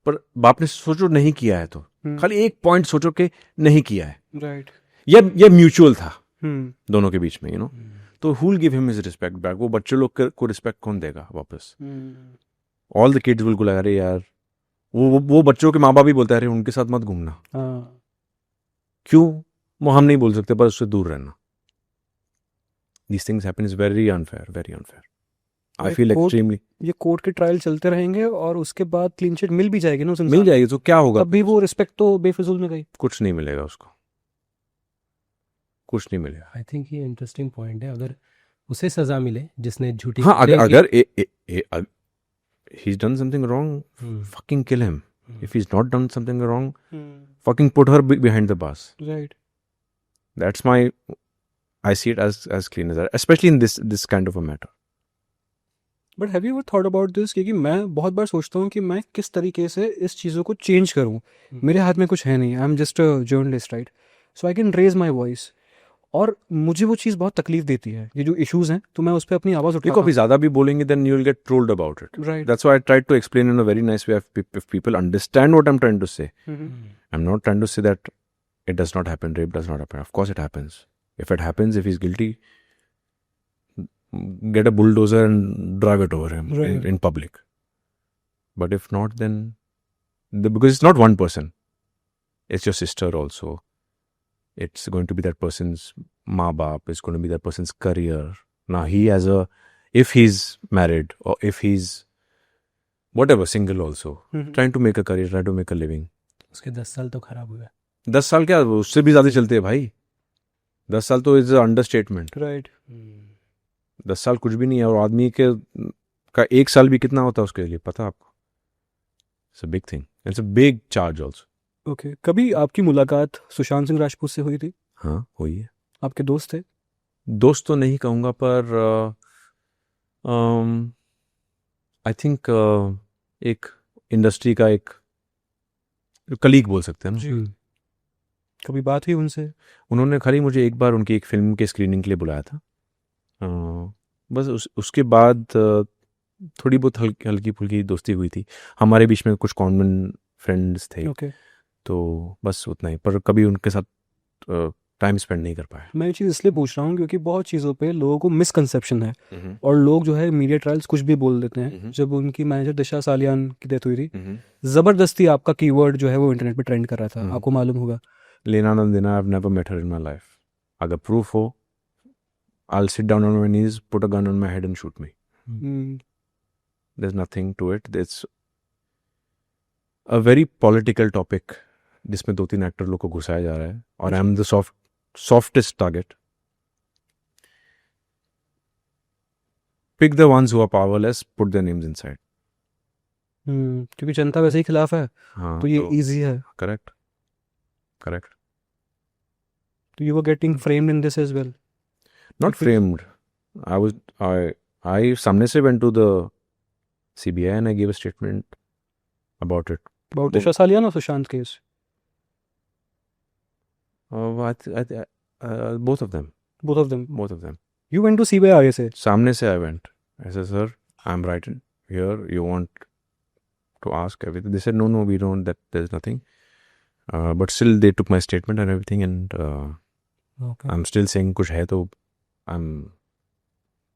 पर बाप ने सोचो नहीं किया है तो खाली एक पॉइंट सोचो कि नहीं किया है, राइट, ये म्यूचुअल था दोनों के बीच में, यू नो। तो who will give him his respect back? वो बच्चे लोग को रिस्पेक्ट कौन देगा वापस? All the kids will go like, अरे यार, वो बच्चों के माँ बाप भी बोलते हैं, अरे उनके साथ मत घूमना। क्यों? वो हम नहीं बोल सकते, पर उससे दूर रहना। These things happen is very unfair, very unfair. I feel extremely. ये कोर्ट के ट्रायल चलते रहेंगे और उसके बाद क्लीन चिट मिल भी जाएगी ना उस इंसान मिल जाएगी तो क्या होगा? तब भी वो रिस्पेक्ट तो बेफिजूल में गई। कुछ नहीं मिलेगा उसको, कुछ नहीं मिलेगा। आई थिंक ये इंटरेस्टिंग पॉइंट है। अगर उसे सजा मिले जिसने झूठी, हाँ, अगर he's done something wrong, fucking kill him. If he's not done something wrong, fucking put her behind the bars. Right. That's I see it as clean as that, especially in this kind of a matter. But have you ever thought about this? क्योंकि मैं बहुत बार सोचता हूँ कि मैं किस तरीके से इस चीज़ों को चेंज करूँ। मेरे हाथ में कुछ है नहीं, I am just a journalist, right? So I can raise my voice. और मुझे वो चीज़ बहुत तकलीफ देती है, ये जो इश्यूज हैं, तो मैं उस पर अपनी आवाज़ उठाता हूँ। देखो, अभी ज़्यादा भी बोलेंगे then you'll get trolled about it. Right. That's why I tried to explain in a very nice way. If people understand what I'm trying to say. I'm not trying to say that it does not happen, rape does not happen. Of course it happens. If it happens, if he's guilty, get a bulldozer and drive it over him in public. But if not, then because it's not one person, it's your sister also. It's going to be that person's maa baap. It's going to be that person's career. Now he has if he's married or if he's whatever, single also, trying to make a career, trying to make a living. उसके 10 साल तो खराब हुआ। 10 साल क्या, उससे भी ज्यादा चलते हैं भाई। 10 साल तो इज अंडरस्टेटमेंट। राइट। 10 साल कुछ भी नहीं है। और आदमी का 1 साल भी कितना होता है उसके लिए, पता आपको? It's a big thing, it's a big charge also. Okay, कभी आपकी मुलाकात सुशांत सिंह राजपूत से हुई थी? हाँ, हुई है। आपके दोस्त थे? दोस्त तो नहीं कहूँगा, पर आई थिंक एक इंडस्ट्री का एक कलीग बोल सकते हैं ना। कभी बात हुई उनसे? उन्होंने खाली मुझे एक बार उनकी एक फिल्म के स्क्रीनिंग के लिए बुलाया था, बस। उसके बाद थोड़ी बहुत हल्की फुल्की दोस्ती हुई थी। हमारे बीच में कुछ कॉमन फ्रेंड्स थे। Okay. तो बस उतना ही, पर कभी उनके साथ टाइम स्पेंड नहीं कर पाया। मैं ये चीज़ इसलिए पूछ रहा हूँ क्योंकि बहुत चीज़ों पे लोगों को मिसकंसेप्शन है और लोग जो है मीडिया ट्रायल्स कुछ भी बोल देते हैं। जब उनकी मैनेजर दिशा सालियान की डेथ हुई थी, ज़बरदस्ती आपका कीवर्ड जो है वो इंटरनेट पे ट्रेंड कर रहा था, आपको मालूम होगा। लेना ना देना, I have never met her in my life. अगर प्रूफ हो, I'll sit down on my knees, put a gun on my head and shoot me. There's nothing to it. It's a very political topic जिसमें 2-3 actor लोग को घुसाया जा रहा है और I am the softest target. Pick the ones who are powerless, put their names inside. क्योंकि जनता वैसे ही खिलाफ है, हाँ, तो ये इजी है। Correct. तो you were getting framed in this as well. Not framed. I सामने से went to the CBI and I gave a statement about it. About Disha Salian or Sushant case? Both of them. Both of them. Both of them. You went to CBI आगे से? सामने से I went. I said, sir, I'm right here. You want to ask everything? They said, no, we don't. That there's nothing. But still, they took my statement and everything, and Okay. I'm still saying कुछ है तो I'm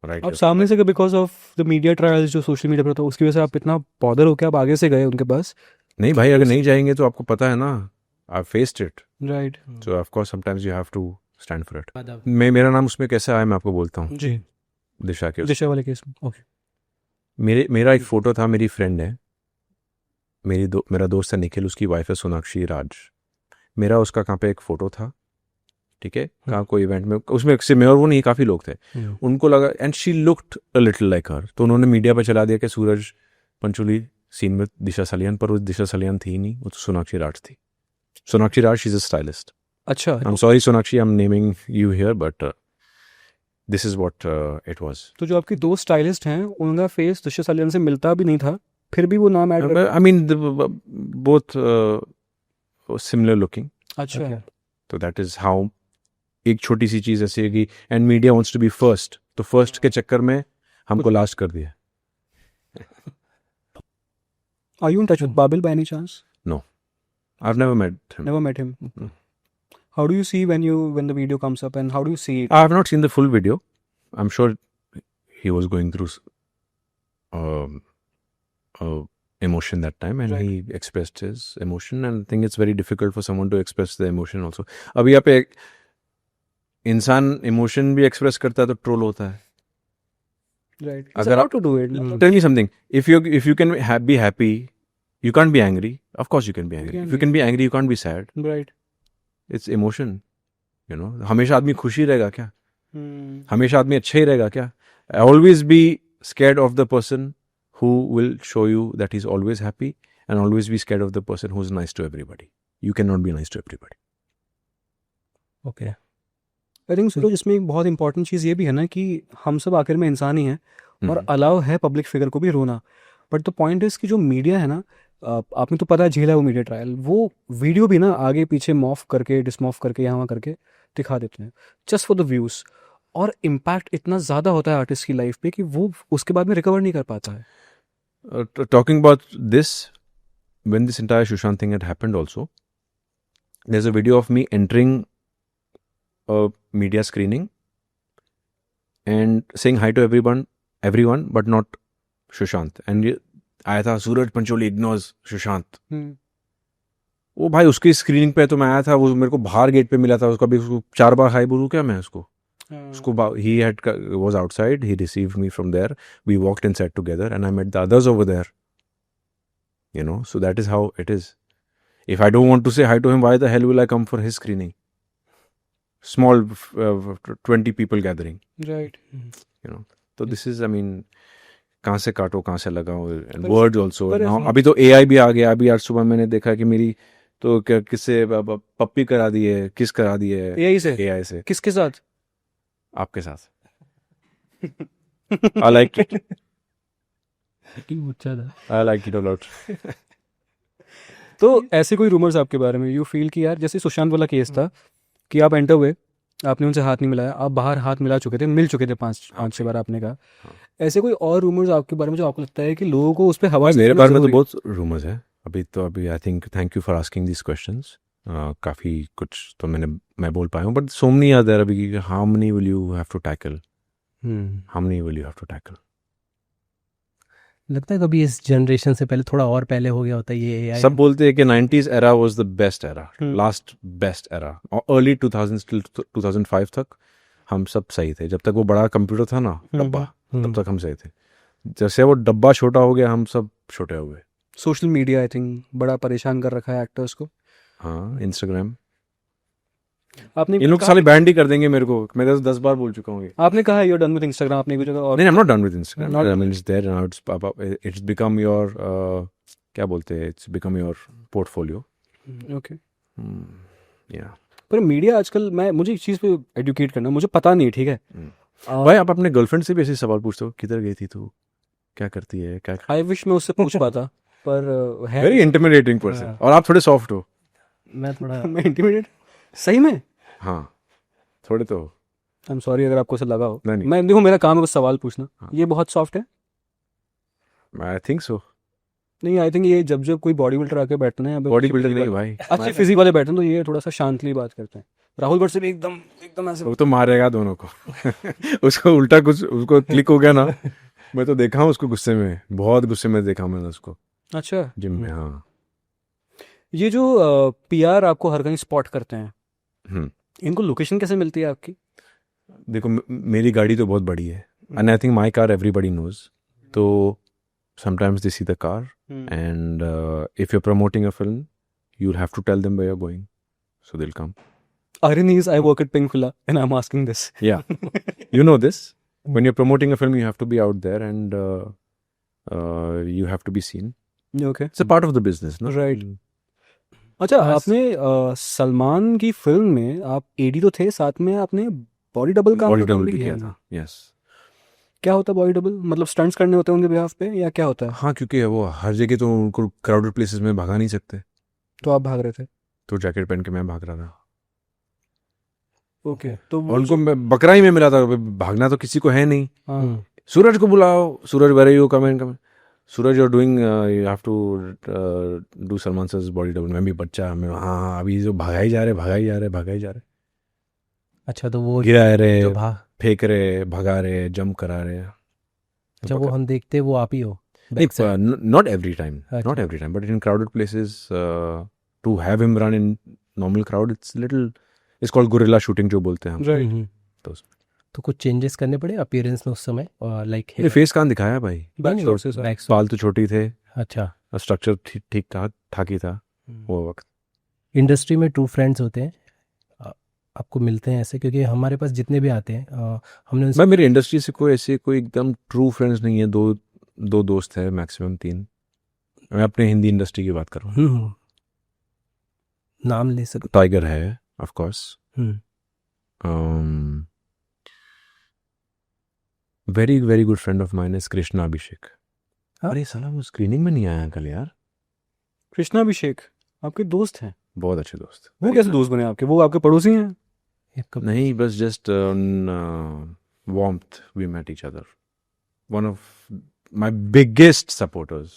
right आप here. सामने से because of the media trials जो social media पर था उसकी वजह से आप इतना बॉदर हो के आप आगे से गए उनके पास? नहीं भाई, अगर नहीं जाएंगे तो आपको पता है ना, I've faced it. Right So of course sometimes you have to stand for it. मेरा नाम उसमें कैसे आया मैं आपको बोलता हूँ। जी, दिशा के दिशा वाले केस में। ओके। मेरा एक फोटो था, मेरी फ्रेंड है, मेरा दोस्त है निखिल, उसकी वाइफ है सोनाक्षी राज। मेरा उसका कहाँ पे एक फ़ोटो था, ठीक है, कहाँ कोई इवेंट में, उसमें सिर्फ मैं और वो नहीं, काफ़ी लोग थे। उनको लगा and she looked a little like her, तो उन्होंने मीडिया पर चला दिया कि सूरज पंचोली सीन में दिशा सलियान, पर वो दिशा सलियान थी नहीं, वो तो सोनाक्षी राज थी। सोनाक्षी राज, शी इज़ अ स्टाइलिस्ट। अच्छा, I am sorry Sonakshi, I am naming you here, but this is what it was. तो जो आपकी दो स्टाइलिस्ट हैं उनका फेस दिशा सालियान से मिलता भी नहीं था, फिर भी वो नाम add I mean both similar looking. अच्छा, तो दैट इज़ हाउ, एक छोटी सी चीज़ ऐसी है कि and media wants to be first, तो फर्स्ट के चक्कर में हमको लास्ट कर दिया। Are you in touch with Babil by any chance? No, I have never met him. Never met him. How do you see when the video comes up and how do you see it? I have not seen the full video. I'm sure he was going through emotion that time, and Right. he expressed his emotion, and I think it's very difficult for someone to express the emotion also. अभी यहाँ पे इंसान emotion भी express करता है तो troll होता है। Right. It's अगर allowed आप to do it. tell me something, if you can be happy, you can't be angry. Of course you can be angry. can If you be. can be angry, you can't be sad. Right. It's emotion, you know. हमेशा आदमी खुशी रहेगा क्या? हमेशा आदमी अच्छा ही रहेगा क्या? Always be scared of the person who will show you that he's always happy, and always be scared of the person who's nice to everybody. You cannot be nice to everybody. Okay. I think Suraj, इसमें एक बहुत important चीज़ ये भी है ना कि हम सब आखिर में इंसान ही हैं और अलाउ है पब्लिक फिगर को भी रोना, बट द पॉइंट इज कि जो मीडिया है ना, आपने तो पता है झेला वो मीडिया ट्रायल, वो वीडियो भी ना आगे पीछे मॉफ करके डिसमॉफ करके यहाँ वहाँ करके दिखा देते हैं जस्ट फॉर द व्यूज़, और इम्पैक्ट इतना ज़्यादा होता है आर्टिस्ट की लाइफ पे कि वो उसके बाद में रिकवर नहीं कर पाता है। Talking about this, when this entire Sushant thing had happened also, there's a video of me entering a media screening and saying hi to everyone, but not Sushant. And आया था सूरज पंचोली इग्नोर्स सुशांत। वो भाई उसकी screening पे तो मैं आया था, वो मेरे को बाहर गेट पे मिला था, उसको अभी उसको 4 बार हाई बोलूँ क्या मैं उसको? He was outside, he received me from there, we walked inside together and I met the others over there, you know. So that is how it is. If I don't want to say hi to him, why the hell will I come for his screening? Small 20 people gathering, right. you know. So this is, I mean, कहाँ से काटो कहाँ से लगाओ, and पर- words also. पर Now ऐसे- अभी तो AI भी आ गया। अभी आज सुबह मैंने देखा कि मेरी तो किससे पप्पी करा दी है, किस करा दी है AI से? AI से, किसके साथ? आपके साथ। I liked it. अच्छा था। I liked it a lot. तो ऐसे कोई रूमर्स आपके बारे में यू फील कि यार जैसे सुशांत वाला केस था कि आप एंटर हुए, आपने उनसे हाथ नहीं मिलाया, आप बाहर हाथ मिला चुके थे, मिल चुके थे 5-6 बार आपने कहा, ऐसे कोई और रूमर्स आपके बारे में जो आपको लगता है कि लोगों को उस पर हवा मेरे बारे में तो बहुत रूमर्स है अभी। तो अभी I think, thank you for asking this questions. काफ़ी कुछ तो मैं बोल पाया हूँ, but so many are there अभी. How many will you have to tackle, how many will you have to tackle. लगता है कभी इस जनरेशन से पहले थोड़ा और पहले हो गया होता ये एआई. सब बोलते हैं कि 90s era was the best era, hmm. Last best era, और अर्ली 2000 till 2005 तक हम सब सही थे. जब तक वो बड़ा कंप्यूटर था ना, डब्बा, तब तक हम सही थे. जैसे वो डब्बा छोटा हो गया, हम सब छोटे हो गए. सोशल मीडिया आई थिंक बड़ा परेशान कर रखा है एक्टर्स को. हाँ, इंस्टाग्राम, आपने इन लोग कहा- साले बैंड ही कर देंगे मेरे को. मैं तो 10 बार बोल चुका हूँ ये. आपने कहा you are done with Instagram, आपने कुछ जगह और नहीं, I'm not done with Instagram. Not- I mean, it's there now. It's become your क्या बोलते हैं? It's become your portfolio. Okay. Yeah. पर मीडिया आजकल, मुझे इस चीज़ पे एजुकेट करना, मुझे पता नहीं, ठीक है. भाई, आप अपने गर्लफ्रेंड से भी ऐसे सवाल पूछते हो, किधर गई थी तू, क्या करती है, क्या. आई विश मैं उससे पूछ पाता, पर है वेरी इंटिमिडेटिंग पर्सन. और आप थोड़े सॉफ्ट हो. मैं थोड़ा मैं इंटिमिडेट सही में. हाँ, थोड़े तो. आई एम सॉरी अगर आपको ऐसा लगा हो. नहीं. मैं देखो, मेरा काम है कुछ सवाल पूछना. हाँ. ये बहुत सॉफ्ट है. आई थिंक सो. नहीं, आई थिंक ये जब कोई बॉडी बिल्डर आके बैठते हैं यहाँ पे, बॉडी बिल्डर नहीं भाई, अच्छे फिजिक वाले बैठते हैं, तो ये थोड़ा सा शांतली बात करते हैं. राहुल भट्ट से भी एकदम एकदम ऐसे. वो तो मारेगा दोनों को. उसको उल्टा कुछ उसको क्लिक हो गया ना. मैं तो देखा हूँ उसको गुस्से में, बहुत गुस्से में देखा मैंने उसको अच्छा. जिम में. हाँ. ये जो पीआर आपको हर कहीं स्पॉट करते हैं, हम्म. इनको लोकेशन कैसे मिलती है आपकी? देखो, मेरी गाड़ी तो बहुत बड़ी है, and I think my car everybody knows. तो sometimes they see the car, and if you are promoting a film, you will have to tell them where you are going, so they will come. Irony is I work at Pink Villa and I'm asking this. Yeah, you know this. When you're promoting a film, you have to be out there, and you have to be seen. Okay. It's a part of the business, no? Right. अच्छा, आपने सलमान की film में आप AD तो थे, साथ में आपने बॉडी डबल काम बॉडी तो डबल भी भी किया किया था. था. Yes. क्या होता है बॉडी डबल? मतलब स्टंट्स करने होते हैं उनके बिहाफ पे, या क्या होता है? हाँ, क्योंकि वो हर जगह तो उनको क्राउडेड प्लेसेस में भागा नहीं सकते, तो आप भाग रहे थे. तो जैकेट पहन के मैं भाग रहा था. ओके. तो और उनको मैं बकरा ही में मिला था. भागना तो किसी को है नहीं. हाँ. सूरज को बुलाओ, Suraj where you, come in. Suraj you are doing, you have to do Salman sir body double. मैं भी बच्चा, मैं हाँ अभी जो भगाई जा रहे. अच्छा, तो वो गिरा रहे, जो भाग फेंक रहे, भगा रहे, जंप करा रहे. जब वो हम देखते हैं वो आप ही हो. Not every time, अच्छा. not every time, but in crowded places, to have him run in normal crowd, it's called guerrilla shooting जो बोलते हैं हम. राइट. तो कुछ चेंजेस करने पड़े अपीयरेंस में उस समय, और लाइक ये फेस कहाँ दिखाया भाई, बाल तो छोटी थे, अच्छा, स्ट्रक्चर ठीक ठाक ही था वो वक्त. इंडस्ट्री में ट्रू फ्रेंड्स होते हैं, आपको मिलते हैं ऐसे? क्योंकि हमारे पास जितने भी आते हैं हमने मैं मेरी इंडस्ट्री से कोई एकदम ट्रू फ्रेंड्स नहीं है. दो दोस्त है मैक्सिमम, 3. मैं अपने हिंदी इंडस्ट्री की बात कर रहा हूँ. नाम ले सकते? टाइगर है of course. Very very good friend of mine is Krishna Abhishek. अरे साला वो स्क्रीनिंग में नहीं आया कल यार. कृष्णा अभिषेक आपके दोस्त हैं? बहुत अच्छे दोस्त. वो कैसे दोस्त बने आपके? वो आपके पड़ोसी हैं? नहीं, बस just warmth we met each other. One of my biggest supporters.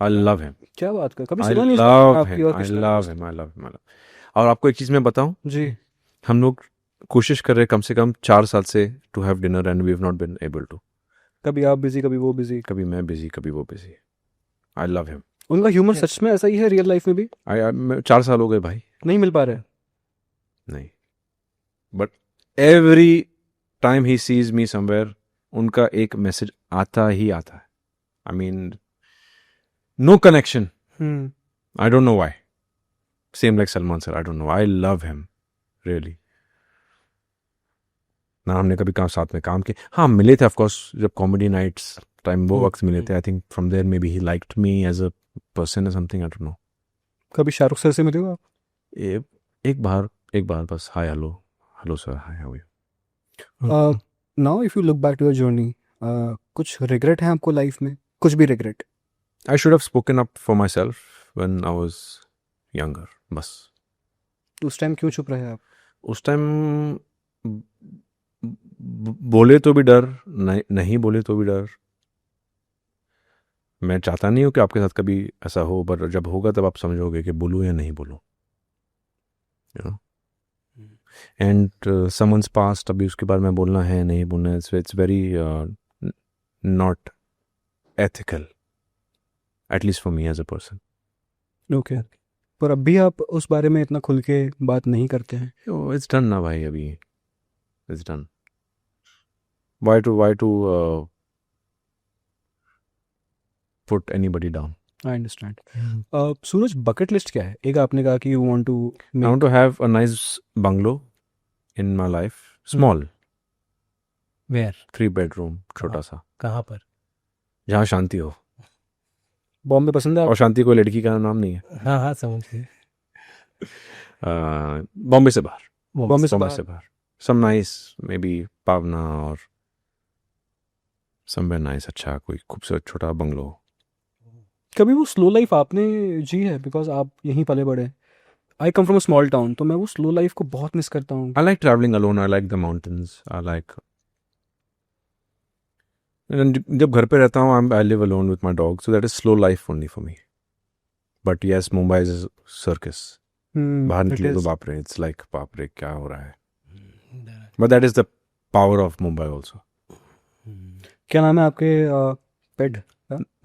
I love him. क्या बात कर, कभी I सुना नहीं love आपकी him. और I Krishna love him. I love him. और आपको एक चीज मैं बताऊं, जी. हम लोग कोशिश कर रहे हैं कम से कम 4 साल से to have dinner and we have not been able to. कभी आप बिजी, कभी वो बिजी. कभी मैं बिजी, कभी वो बिजी. I love him. उनका ह्यूमर सच में ऐसा ही है रियल लाइफ में भी? 4 साल हो गए भाई. नहीं मिल पा रहे? नहीं. But every time he sees me somewhere, उनका एक मैसेज आता ही आता है. I mean, no connection. I don't know why. Same like Salman sir. I don't know. I love him. Really. ना हमने कभी साथ में काम किया. हाँ, मिले थे ऑफ कोर्स जब कॉमेडी नाइट्स टाइम वो वक्त मिले थे. I think from there maybe he liked me as a person or something. I don't know. कभी शाहरुख सर से मिले हो आप? एक बार बस. Hi, hello sir, hi, how are you. Now if you look back to your journey, कुछ regret है आपको लाइफ में? कुछ भी regret? I should have spoken up for myself when I was younger. बस. उस टाइम क्यों चुप रहे आप? उस टाइम बोले तो भी डर, नहीं बोले तो भी डर. मैं चाहता नहीं हूँ कि आपके साथ कभी ऐसा हो, पर जब होगा तब आप समझोगे कि बोलूँ या नहीं बोलूँ. you know. And someone's past, अभी उसके बारे में बोलना है नहीं बोलना है, it's very not ethical, at least for me as a person. Okay, पर अब भी आप उस बारे में इतना खुल के बात नहीं करते हैं. It's done ना भाई, अभी it's done. Why to put anybody down? I understand. Suraj, bucket list क्या है? एक आपने कहा कि you want to I want to have a nice bungalow in my life, small, where 3 bedroom, छोटा सा, कहाँ पर? जहाँ शांति हो. बॉम्बे पसंद है और शांति कोई लड़की का नाम नहीं है. हाँ हाँ समझ गए. बॉम्बे से बाहर. बॉम्बे से बॉम्बे से बाहर. Some nice, maybe पावना और somewhere nice, अच्छा कोई खूबसूरत छोटा बंगलो. कभी वो स्लो लाइफ आपने जी है? बिकॉज आप यहीं पले बड़े. I come from a small town, तो मैं वो स्लो लाइफ को बहुत मिस करता हूँ. I like traveling alone. I like the mountains. I like. And जब घर पे रहता हूँ, I live alone with my dog, so that is slow life only for me. But yes, Mumbai is a circus. बाहर निकले तो बाप रे, it's like बाप रे क्या हो रहा है. But that is the power of Mumbai also. क्या नाम है आपके पेट?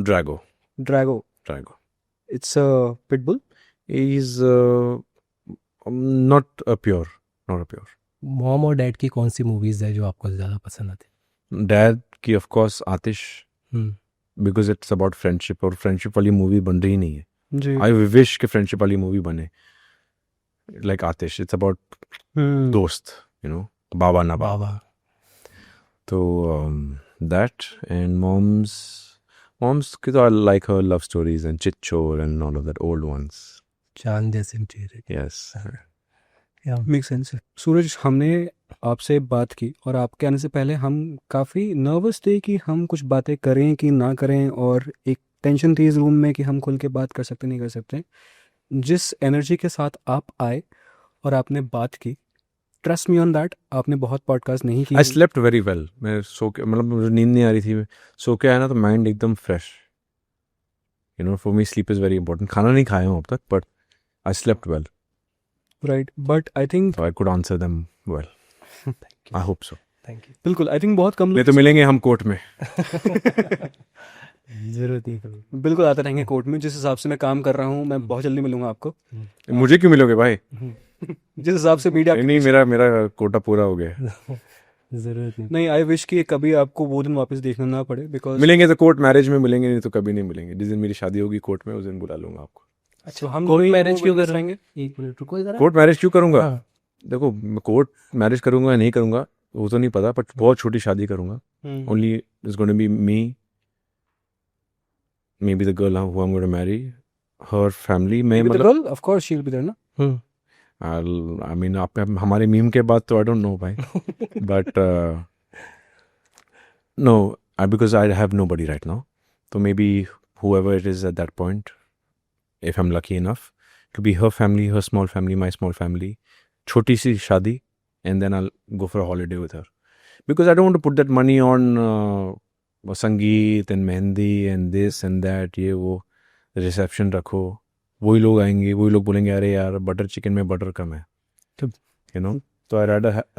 Drago. Drago. It's a pitbull. He's not a pure. Mom और डैड की कौन सी मूवीज है जो आपको ज़्यादा पसंद आती Dad की of course आतिश, है? because it's about friendship, और friendship वाली मूवी बन रही नहीं है. जी. I wish कि friendship वाली मूवी बने. Like आतिश, it's about दोस्त, you know, बाबा ना बाबा. बाबा. तो that, and mom's की तो I like her love stories and Chichor and all of that old ones. चांद जैसे चेहरे. Yes. Make sense. सूरज, हमने आपसे बात की और आपके आने से पहले हम काफ़ी नर्वस थे कि हम कुछ बातें करें कि ना करें, और एक टेंशन थी इस रूम में कि हम खुल के बात कर सकते नहीं कर सकते. जिस एनर्जी के साथ आप आए और आपने बात की, ट्रस्ट मी ऑन दैट, आपने बहुत पॉडकास्ट नहीं की. I slept very well. मैं सो के, मतलब मुझे नींद नहीं आ रही थी. सो के आया ना तो माइंड एकदम fresh. You know, for me sleep is very important. खाना नहीं खाया हूँ अब तक, but I slept well. Right, but I think So I could answer them well. Thank I hope so. Thank you. बिल्कुल, आई थिंक बहुत कम नहीं लोग तो मिलेंगे हम कोर्ट में. जरूरत नहीं कभी. बिल्कुल आते रहेंगे कोर्ट में. जिस हिसाब से मैं काम कर रहा हूँ, मैं बहुत जल्दी मिलूंगा आपको. मुझे क्यों मिलोगे भाई? जिस हिसाब से मीडिया नहीं, मेरा कोटा पूरा हो गया. जरूरत नहीं. नहीं, आई विश कि कभी आपको वो दिन वापस देखना ना पड़े. बिकॉज मिलेंगे तो कोर्ट मैरिज में मिलेंगे, नहीं तो कभी नहीं मिलेंगे. जिस दिन मेरी शादी होगी कोर्ट में, उस दिन बुला लूंगा आपको. अच्छा, हम कोर्ट दोनों मैरिज वो क्यों कर witness रहे रहेंगे? एक मिनट रुको जरा. कोर्ट मैरिज क्यों करूंगा? हाँ. देखो, मैं कोर्ट मैरिज करूंगा या नहीं करूंगा वो तो नहीं पता, बट बहुत छोटी शादी करूंगा. Only it's going to be me, maybe the girl who I'm going to marry, her family. मैं With the मतलब girl, of course she'll be there, ना? I mean आप हमारे मीम के बाद तो I don't know भाई. But no, because I have nobody right now. So maybe whoever it is at that point, if I'm lucky enough, to be her family, her small family, my small family, छोटी सी शादी, and then I'll go for a holiday with her. Because I don't want to put that money on संगीत and mehndi and this and that, ये वो reception रखो, वही लोग आएंगे, वही लोग बोलेंगे अरे यार बटर चिकन में बटर कम है, you know. So I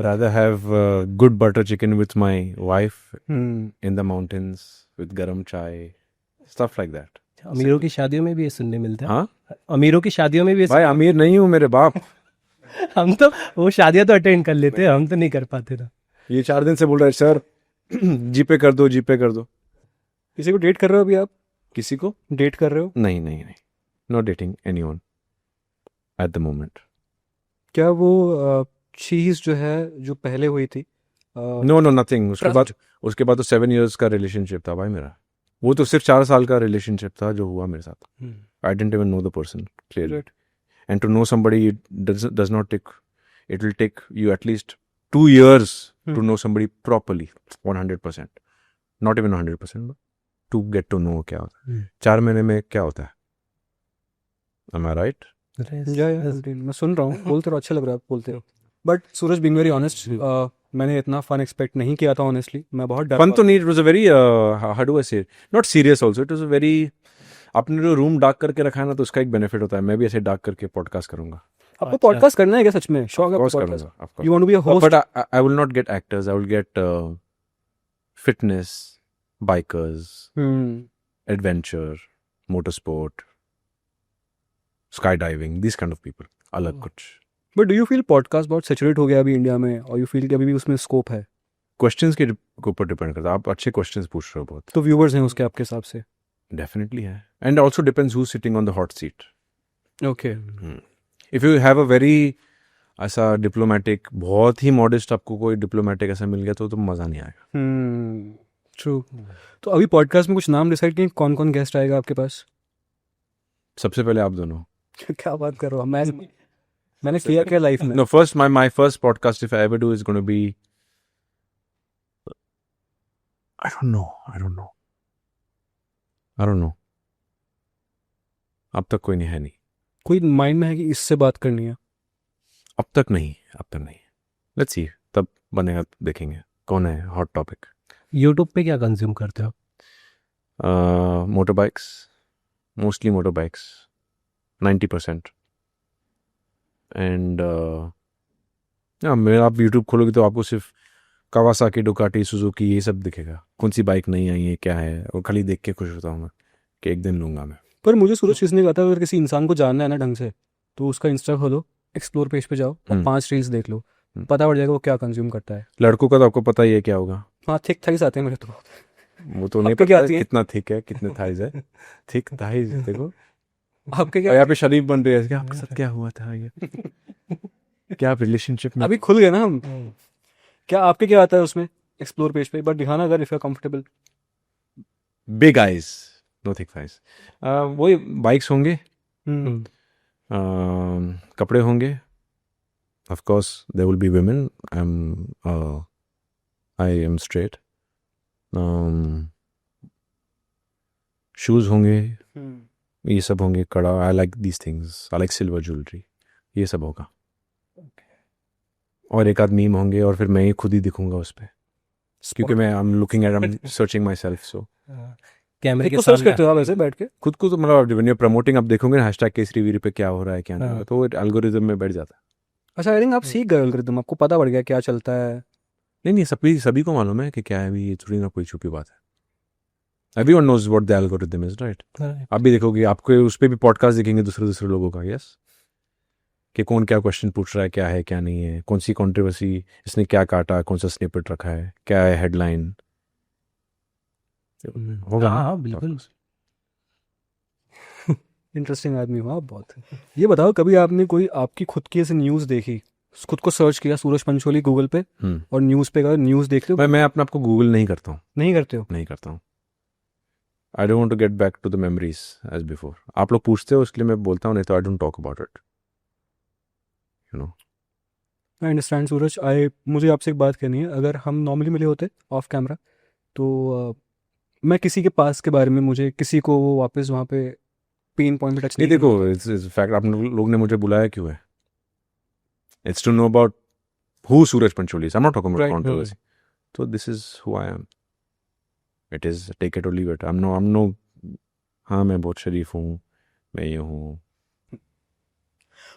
rather have good butter chicken with my wife in the mountains with garam chai, stuff like that. अमीरों की शादियों में भी ये सुनने मिलता है. हाँ अमीरों की शादियों में भी ये भाई, अमीर नहीं हूँ मेरे बाप. हम तो वो शादियां तो अटेंड कर लेते हैं, हम तो नहीं कर पाते ना. ये 4 दिन से बोल रहा है सर जीपे कर दो, जीपे कर दो. किसी को डेट कर रहे हो अभी आप? किसी को डेट कर रहे हो? नहीं, not dating anyone at the moment. क्या वो चीज जो है जो पहले हुई थी? No, nothing. उसके बाद तो 7 years का रिलेशनशिप था भाई मेरा. वो तो सिर्फ 4 साल का रिलेशनशिप था जो हुआ मेरे साथ. I didn't even know the person clearly. Right. And to know somebody does not take, it will take you at least 2 years to know somebody properly, 100%. Not even 100%, but to get to know क्या होता है. 4 महीने में क्या होता है? Am I right? मैं सुन रहा हूँ, बोलते रहो, अच्छा लग रहा है आप बोलते हो. But Suraj, being very honest, मैंने इतना फन एक्सपेक्ट नहीं किया था ऑनेस्टली. मैं बहुत डर फन तो नहीं, it was a very how do I say it? Not serious also. It was a very, आपने जो रूम डार्क करके रखा है ना, तो उसका एक बेनिफिट होता है. मैं भी ऐसे डार्क करके पॉडकास्ट करूंगा. आपको अच्छा। पॉडकास्ट करना है क्या सच में? शौक है Of course पॉडकास्ट? करूँगा, of course. You want to be a host? But I will not get actors. I will get fitness, bikers, adventure, motorsport, skydiving, these kind of people. अलग कुछ. But do you feel podcast बहुत saturate हो गया अभी India में, और you feel कि अभी भी उसमें स्कोप है? Questions के ऊपर डिपेंड करता है. आप अच्छे questions पूछ रहे हो बहुत. तो व्यूवर्स हैं उसके आपके हिसाब से? Definitely है. And also depends who's sitting on the hot seat. Okay. If you have a very ऐसा डिप्लोमेटिक, बहुत ही मॉडेस्ट आपको कोई डिप्लोमेटिक ऐसा मिल गया तो मज़ा नहीं आएगा. ट्रू. तो अभी पॉडकास्ट में कुछ नाम डिसाइड किए कौन कौन गेस्ट आएगा आपके पास? सबसे पहले आप दोनों. क्या बात कर रहे हो? मैंने किया क्या लाइफ में? No, first my first podcast if I ever do is going to be I don't know. अब तक कोई नहीं है नहीं. कोई माइंड में है कि इससे बात करनी है? अब तक नहीं. Let's see. तब बनेगा देखेंगे कौन है हॉट टॉपिक. यूट्यूब पे क्या कंज्यूम करते हो? Motorbikes, mostly motorbikes 90%. एंड मेरा आप यूट्यूब खोलोगे तो आपको सिर्फ कावासाकी, डुकाटी, सुजुकी ये सब दिखेगा. कौन सी बाइक नहीं आई है, क्या है, और खाली देख के खुश होता हूँ मैं कि एक दिन लूँगा मैं. पर मुझे सूरज किसने कहा था, अगर किसी इंसान को जानना है ना ढंग से, तो उसका इंस्टा खोलो, एक्सप्लोर पेज पे जाओ और 5 रील्स देख लो, पता पड़ जाएगा वो क्या कंज्यूम करता है. लड़कों का तो आपको पता ही है क्या होगा. हाँ, थिक थाइस आते हैं मेरे तो. वो तो नहीं आपको क्या पता आती है? कितना थिक है, कितने थाइज है. थिक थाइज देखो. आपके और क्या? यहाँ पे शरीफ बन रही है. क्या आपके साथ क्या हुआ था ये? क्या आप रिलेशनशिप में? अभी खुल गए ना हम. क्या आपके क्या आता है उसमें एक्सप्लोर पेज पे? बट दिखाना अगर if you are comfortable. Big eyes, no thick thighs. वही बाइक्स होंगे, कपड़े होंगे. Of course there will be women. I am straight. Shoes होंगे, ये सब होंगे. कड़ा, I like these things. I like silver jewellery. ये सब होगा. और एक आध मीम होंगे, और फिर मैं ही खुद ही दिखूंगा उस पे, क्योंकि मैं I am looking at, I am searching myself. So कैमरे के को सर्च सामने करते हो आप ऐसे बैठ के? खुद को तो मतलब व्हेन यू प्रमोटिंग आप देखोगे ना हैशटैग केसरी वीर पे क्या हो रहा है क्या नहीं हो रहा है, तो एल्गोरिदम में बैठ जाता है. अच्छा, आई थिंक आप सीख गए एल्गोरिथम, आपको पता पड़ गया क्या चलता है. नहीं, सभी को मालूम है कि क्या है. अभी ये थोड़ी ना कोई छुपी बात है. Everyone knows what the algorithm is, right? आप भी देखोगे, आपको उस पर भी पॉडकास्ट दिखेंगे दूसरे लोगों का. यस, कि कौन क्या क्वेश्चन पूछ रहा है, क्या है क्या नहीं है, कौन सी कंट्रोवर्सी इसने क्या काटा, कौन सा स्निपेट रखा है, क्या है हेडलाइन. होगा. हाँ, बिल्कुल. इंटरेस्टिंग आदमी हो आप बहुत. ये बताओ, कभी आपने कोई आपकी खुद की ऐसे न्यूज़ देखी, खुद को सर्च किया सूरज पंचोली गूगल पे, और न्यूज़ पे गए, न्यूज़ देखते हो? मैं अपने आप को गूगल नहीं करता हूँ. नहीं करते हो? नहीं करता हूँ. I don't want to get back to the memories as before. आप लोग पूछते हो इसलिए मैं बोलता हूँ, नहीं तो I don't talk about it, you know. I understand Suraj. मुझे आपसे एक बात कहनी है. अगर हम नॉर्मली मिले होते ऑफ कैमरा, तो मैं किसी के पास के बारे में, मुझे किसी को वो वापस वहाँ पे पेन पॉइंट पे टच नहीं, नहीं देखो, इट्स फैक्ट. आप लोग ने मुझे बुलाया क्यों है? It's to know about who Suraj Pancholi is. I am not talking about controversy. So this is who I am. It is take it or leave it. I'm no हाँ मैं बहुत शरीफ हूँ, मैं ये हूँ.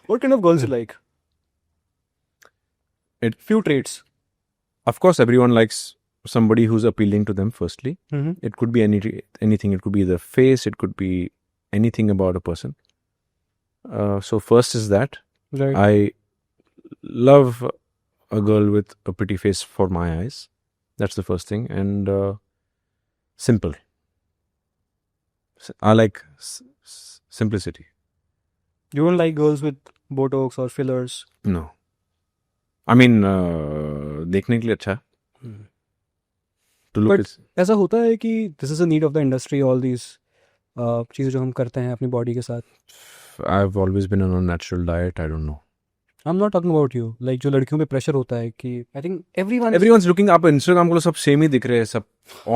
What kind of girls you like? Few traits. Of course, everyone likes somebody who's appealing to them. Firstly, it could be anything. It could be the face. It could be anything about a person. So first is that. Right. I love a girl with a pretty face for my eyes. That's the first thing. And simple. I like simplicity. You don't like girls with botox or fillers? No. I mean, देखने के लिए अच्छा. To look But ऐसा होता है कि this is a need of the industry, all these चीज़ें जो हम करते हैं अपनी बॉडी के साथ. I've always been on a natural diet. I don't know. I'm not talking about you. Like जो लड़कियों पे प्रेशर होता है कि I think Everyone's looking. आप Instagram को सब सेम ही दिख रहे हैं सब.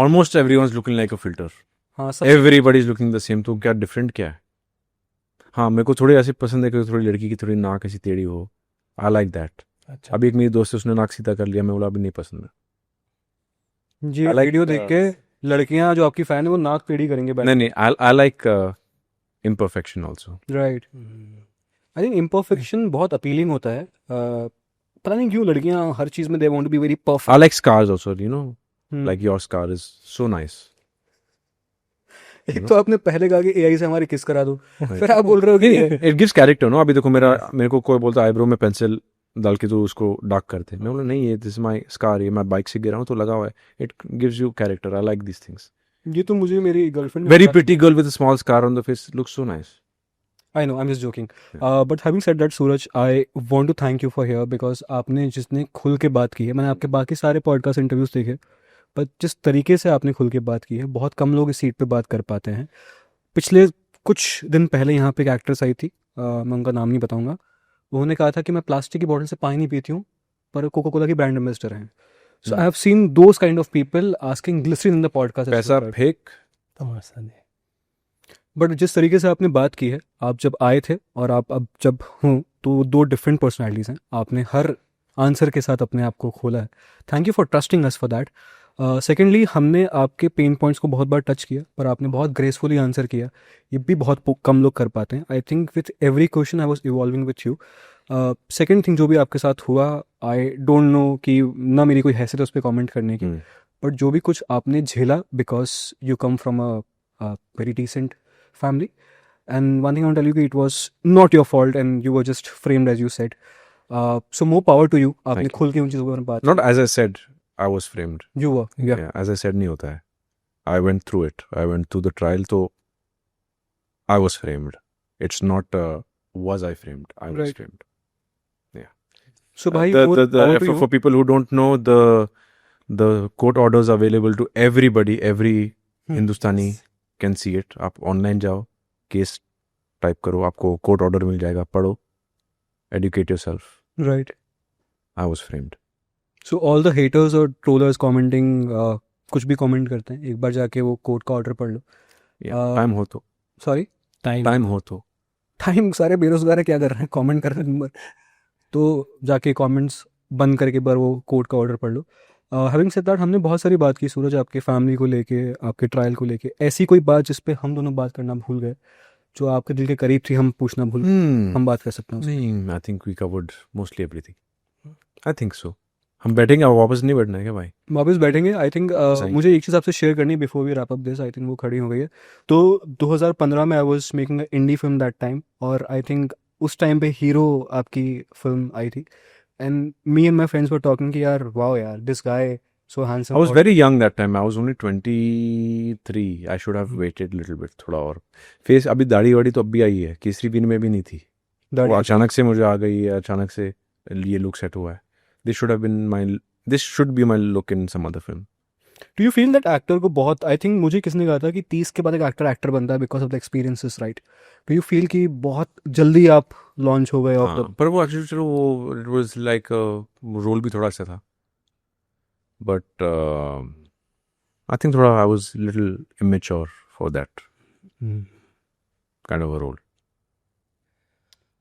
Almost everyone's looking like a filter. हाँ, सब. Everybody's looking the same. तो क्या different क्या है? हाँ, मेरे को थोड़ी ऐसी पसंद है कि थोड़ी लड़की की थोड़ी नाक ऐसी टेढ़ी हो. I like that. अच्छा. अभी एक मेरी दोस्त है, उसने नाक सीधा कर लिया, मैं बोला अभी नहीं पसंद है. जी, I like वीडियो देख के लड़कियां जो आपकी फैन है वो नाक टेढ़ी करेंगे बैठ. नहीं, I like imperfection also. Right. I think imperfection बहुत अपीलिंग होता है। पता नहीं क्यों लड़कियां हर चीज में they want to be very I perfect. like scars also, you know, like your scar is so nice. एक तो आपने पहले कहा कि एआई से हमारी किस करा दो, फिर आप बोल रहे हो कि It gives character, no? अभी देखो मेरे को कोई बोलता आईब्रो में पेंसिल डाल के तो उसको डार्क करते, मैं बोला नहीं, ये दिस इज माय स्कार, ये मैं बाइक से गिरा हूँ तो लगा हुआ है, it gives you character, I like these things. ये तो मुझे मेरी girlfriend Very pretty girl with a small scar on the face looks so nice. I know, I'm just joking. But having said that, Suraj, I want to thank you for here because आपने जितने खुल के बात की है, मैंने आपके बाकी सारे पॉडकास्ट इंटरव्यूज देखे, पर जिस तरीके से आपने खुल के बात की है, बहुत कम लोग इस सीट पे बात कर पाते हैं. पिछले कुछ दिन पहले यहाँ पे एक एक्ट्रेस आई थी, मैं उनका नाम नहीं बताऊंगा, उन्होंने कहा था कि मैं प्लास्टिक की बोतल से पानी नहीं पीती हूँ, पर कोका कोला की ब्रांड एम्बेसडर हैं. So I have seen those kind of people asking glycerine in the podcast. पैसा फेक तमाशा नहीं. बट जिस तरीके से आपने बात की है, आप जब आए थे और आप अब जब हों, तो दो डिफरेंट पर्सनालिटीज़ हैं. आपने हर आंसर के साथ अपने आप को खोला है. Thank you for trusting us for that. Secondly, हमने आपके पेन पॉइंट्स को बहुत बार टच किया, पर आपने बहुत ग्रेसफुली आंसर किया. ये भी बहुत कम लोग कर पाते हैं. I think with every question I was evolving with you. Second thing जो भी आपके साथ हुआ, आई डोंट नो कि ना मेरी कोई हैसियत है उस पर कॉमेंट करने की, बट जो भी कुछ आपने झेला, because you come from a very decent family, and one thing I want to tell you, it was not your fault and you were just framed as you said. So more power to you. आपने खुल के उन चीज़ों पर बात. Not as I said, I was framed. You were, yeah. As I said नहीं होता है. I went through it. I went through the trial, तो I was framed. It's not was I framed. I was Right. framed. Yeah. So भाई, more power to you. for people who don't know, the court orders available to everybody. Every Hindustani can see it. आप online जाओ, case type करो, आपको court order मिल जाएगा, पढ़ो, educate yourself. Right. I was framed. So all the haters और trollers commenting, कुछ भी comment करते हैं, एक बार जाके वो कोर्ट का ऑर्डर पढ़ लो. टाइम हो तो. सॉरी, टाइम हो तो. टाइम सारे बेरोजगार है, क्या कर रहे हैं, कमेंट कर रहे हैं नंबर. तो जाके कमेंट्स बंद करके एक बार वो कोर्ट का ऑर्डर पढ़ लो. हैविंग सेड दैट, हमने बहुत सारी बात की सूरज, आपके फैमिली को लेके, आपके ट्रायल को लेके. ऐसी कोई बात जिस पे हम दोनों बात करना भूल गए, जो आपके दिल के करीब थी, हम पूछना भूल गए, हम बात कर सकते हैं उसमें? नहीं, I think we covered mostly everything. I think so. हम बैठेंगे, अब वापस नहीं बैठना है क्या भाई? वापस बैठेंगे. आई थिंक मुझे एक चीज़ आपसे शेयर करनी है before we wrap up this. I think वो खड़ी हो गई है. तो 2015 में I was making a indie film that time, और आई थिंक उस टाइम पे हीरो आपकी फिल्म आई थी, and me and my friends were talking कि यार वाओ यार, this guy so handsome. I was very young that time. I was only 23. I should have waited little bit, थोड़ा और. फेस अभी दाढ़ी वाड़ी तो अब भी आई है, केसरी बीन में भी नहीं थी. वो अचानक से मुझे आ गई है, अचानक से ये लुक सेट हुआ है. This should be my look in some other film. Do you feel that actor को बहुत, I think मुझे किसने कहा था कि 30 के बाद एक एक्टर बनता है because of the experiences, right? Do you feel कि बहुत जल्दी आप लॉन्च हो गए? पर वो एक्चुअली चलो, वो it was like रोल भी थोड़ा अच्छा था. But I think थोड़ा I was little immature for that kind of a role.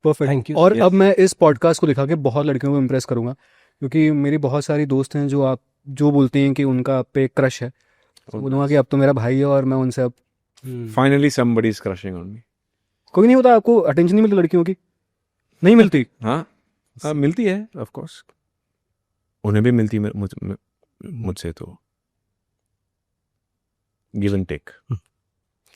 Perfect. Thank you. और Yes. अब मैं इस पॉडकास्ट को दिखा के बहुत लड़कियों को इम्प्रेस करूंगा, क्योंकि मेरी बहुत सारी दोस्त हैं जो बोलती हैं कि उनका आप पे क्रश है. बोलूँगा कि अब तो मेरा भाई है और मैं उनसे अब Finally somebody is crushing on me. कोई नहीं होता. आपको अटेंशन नहीं मिलती लड़कियों की? नहीं मिलती? हाँ, मिलती है ऑफ कोर्स. उन्हें भी मिलती मुझसे, तो गिव एंड टेक.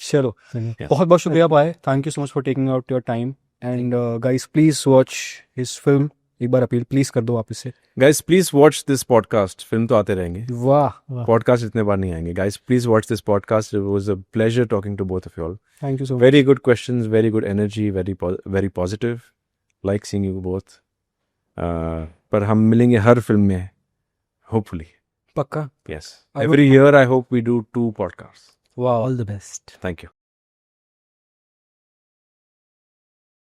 चलो, बहुत बहुत शुक्रिया भाई. Thank you so much for taking out your time. And guys, please watch his film. एक बार अपील प्लीज कर दो वापस से. Guys please watch this podcast. Film तो आते रहेंगे, वाह, पॉडकास्ट इतने बार नहीं आएंगे. Guys please watch this podcast. It was a pleasure talking to both of you all. Thank you so much. Very good questions, very good energy, very positive. Like seeing you both. पर हम मिलेंगे हर film में, hopefully. पक्का. Yes. Every year I hope we do 2 podcasts. वाह, All the best. Thank you.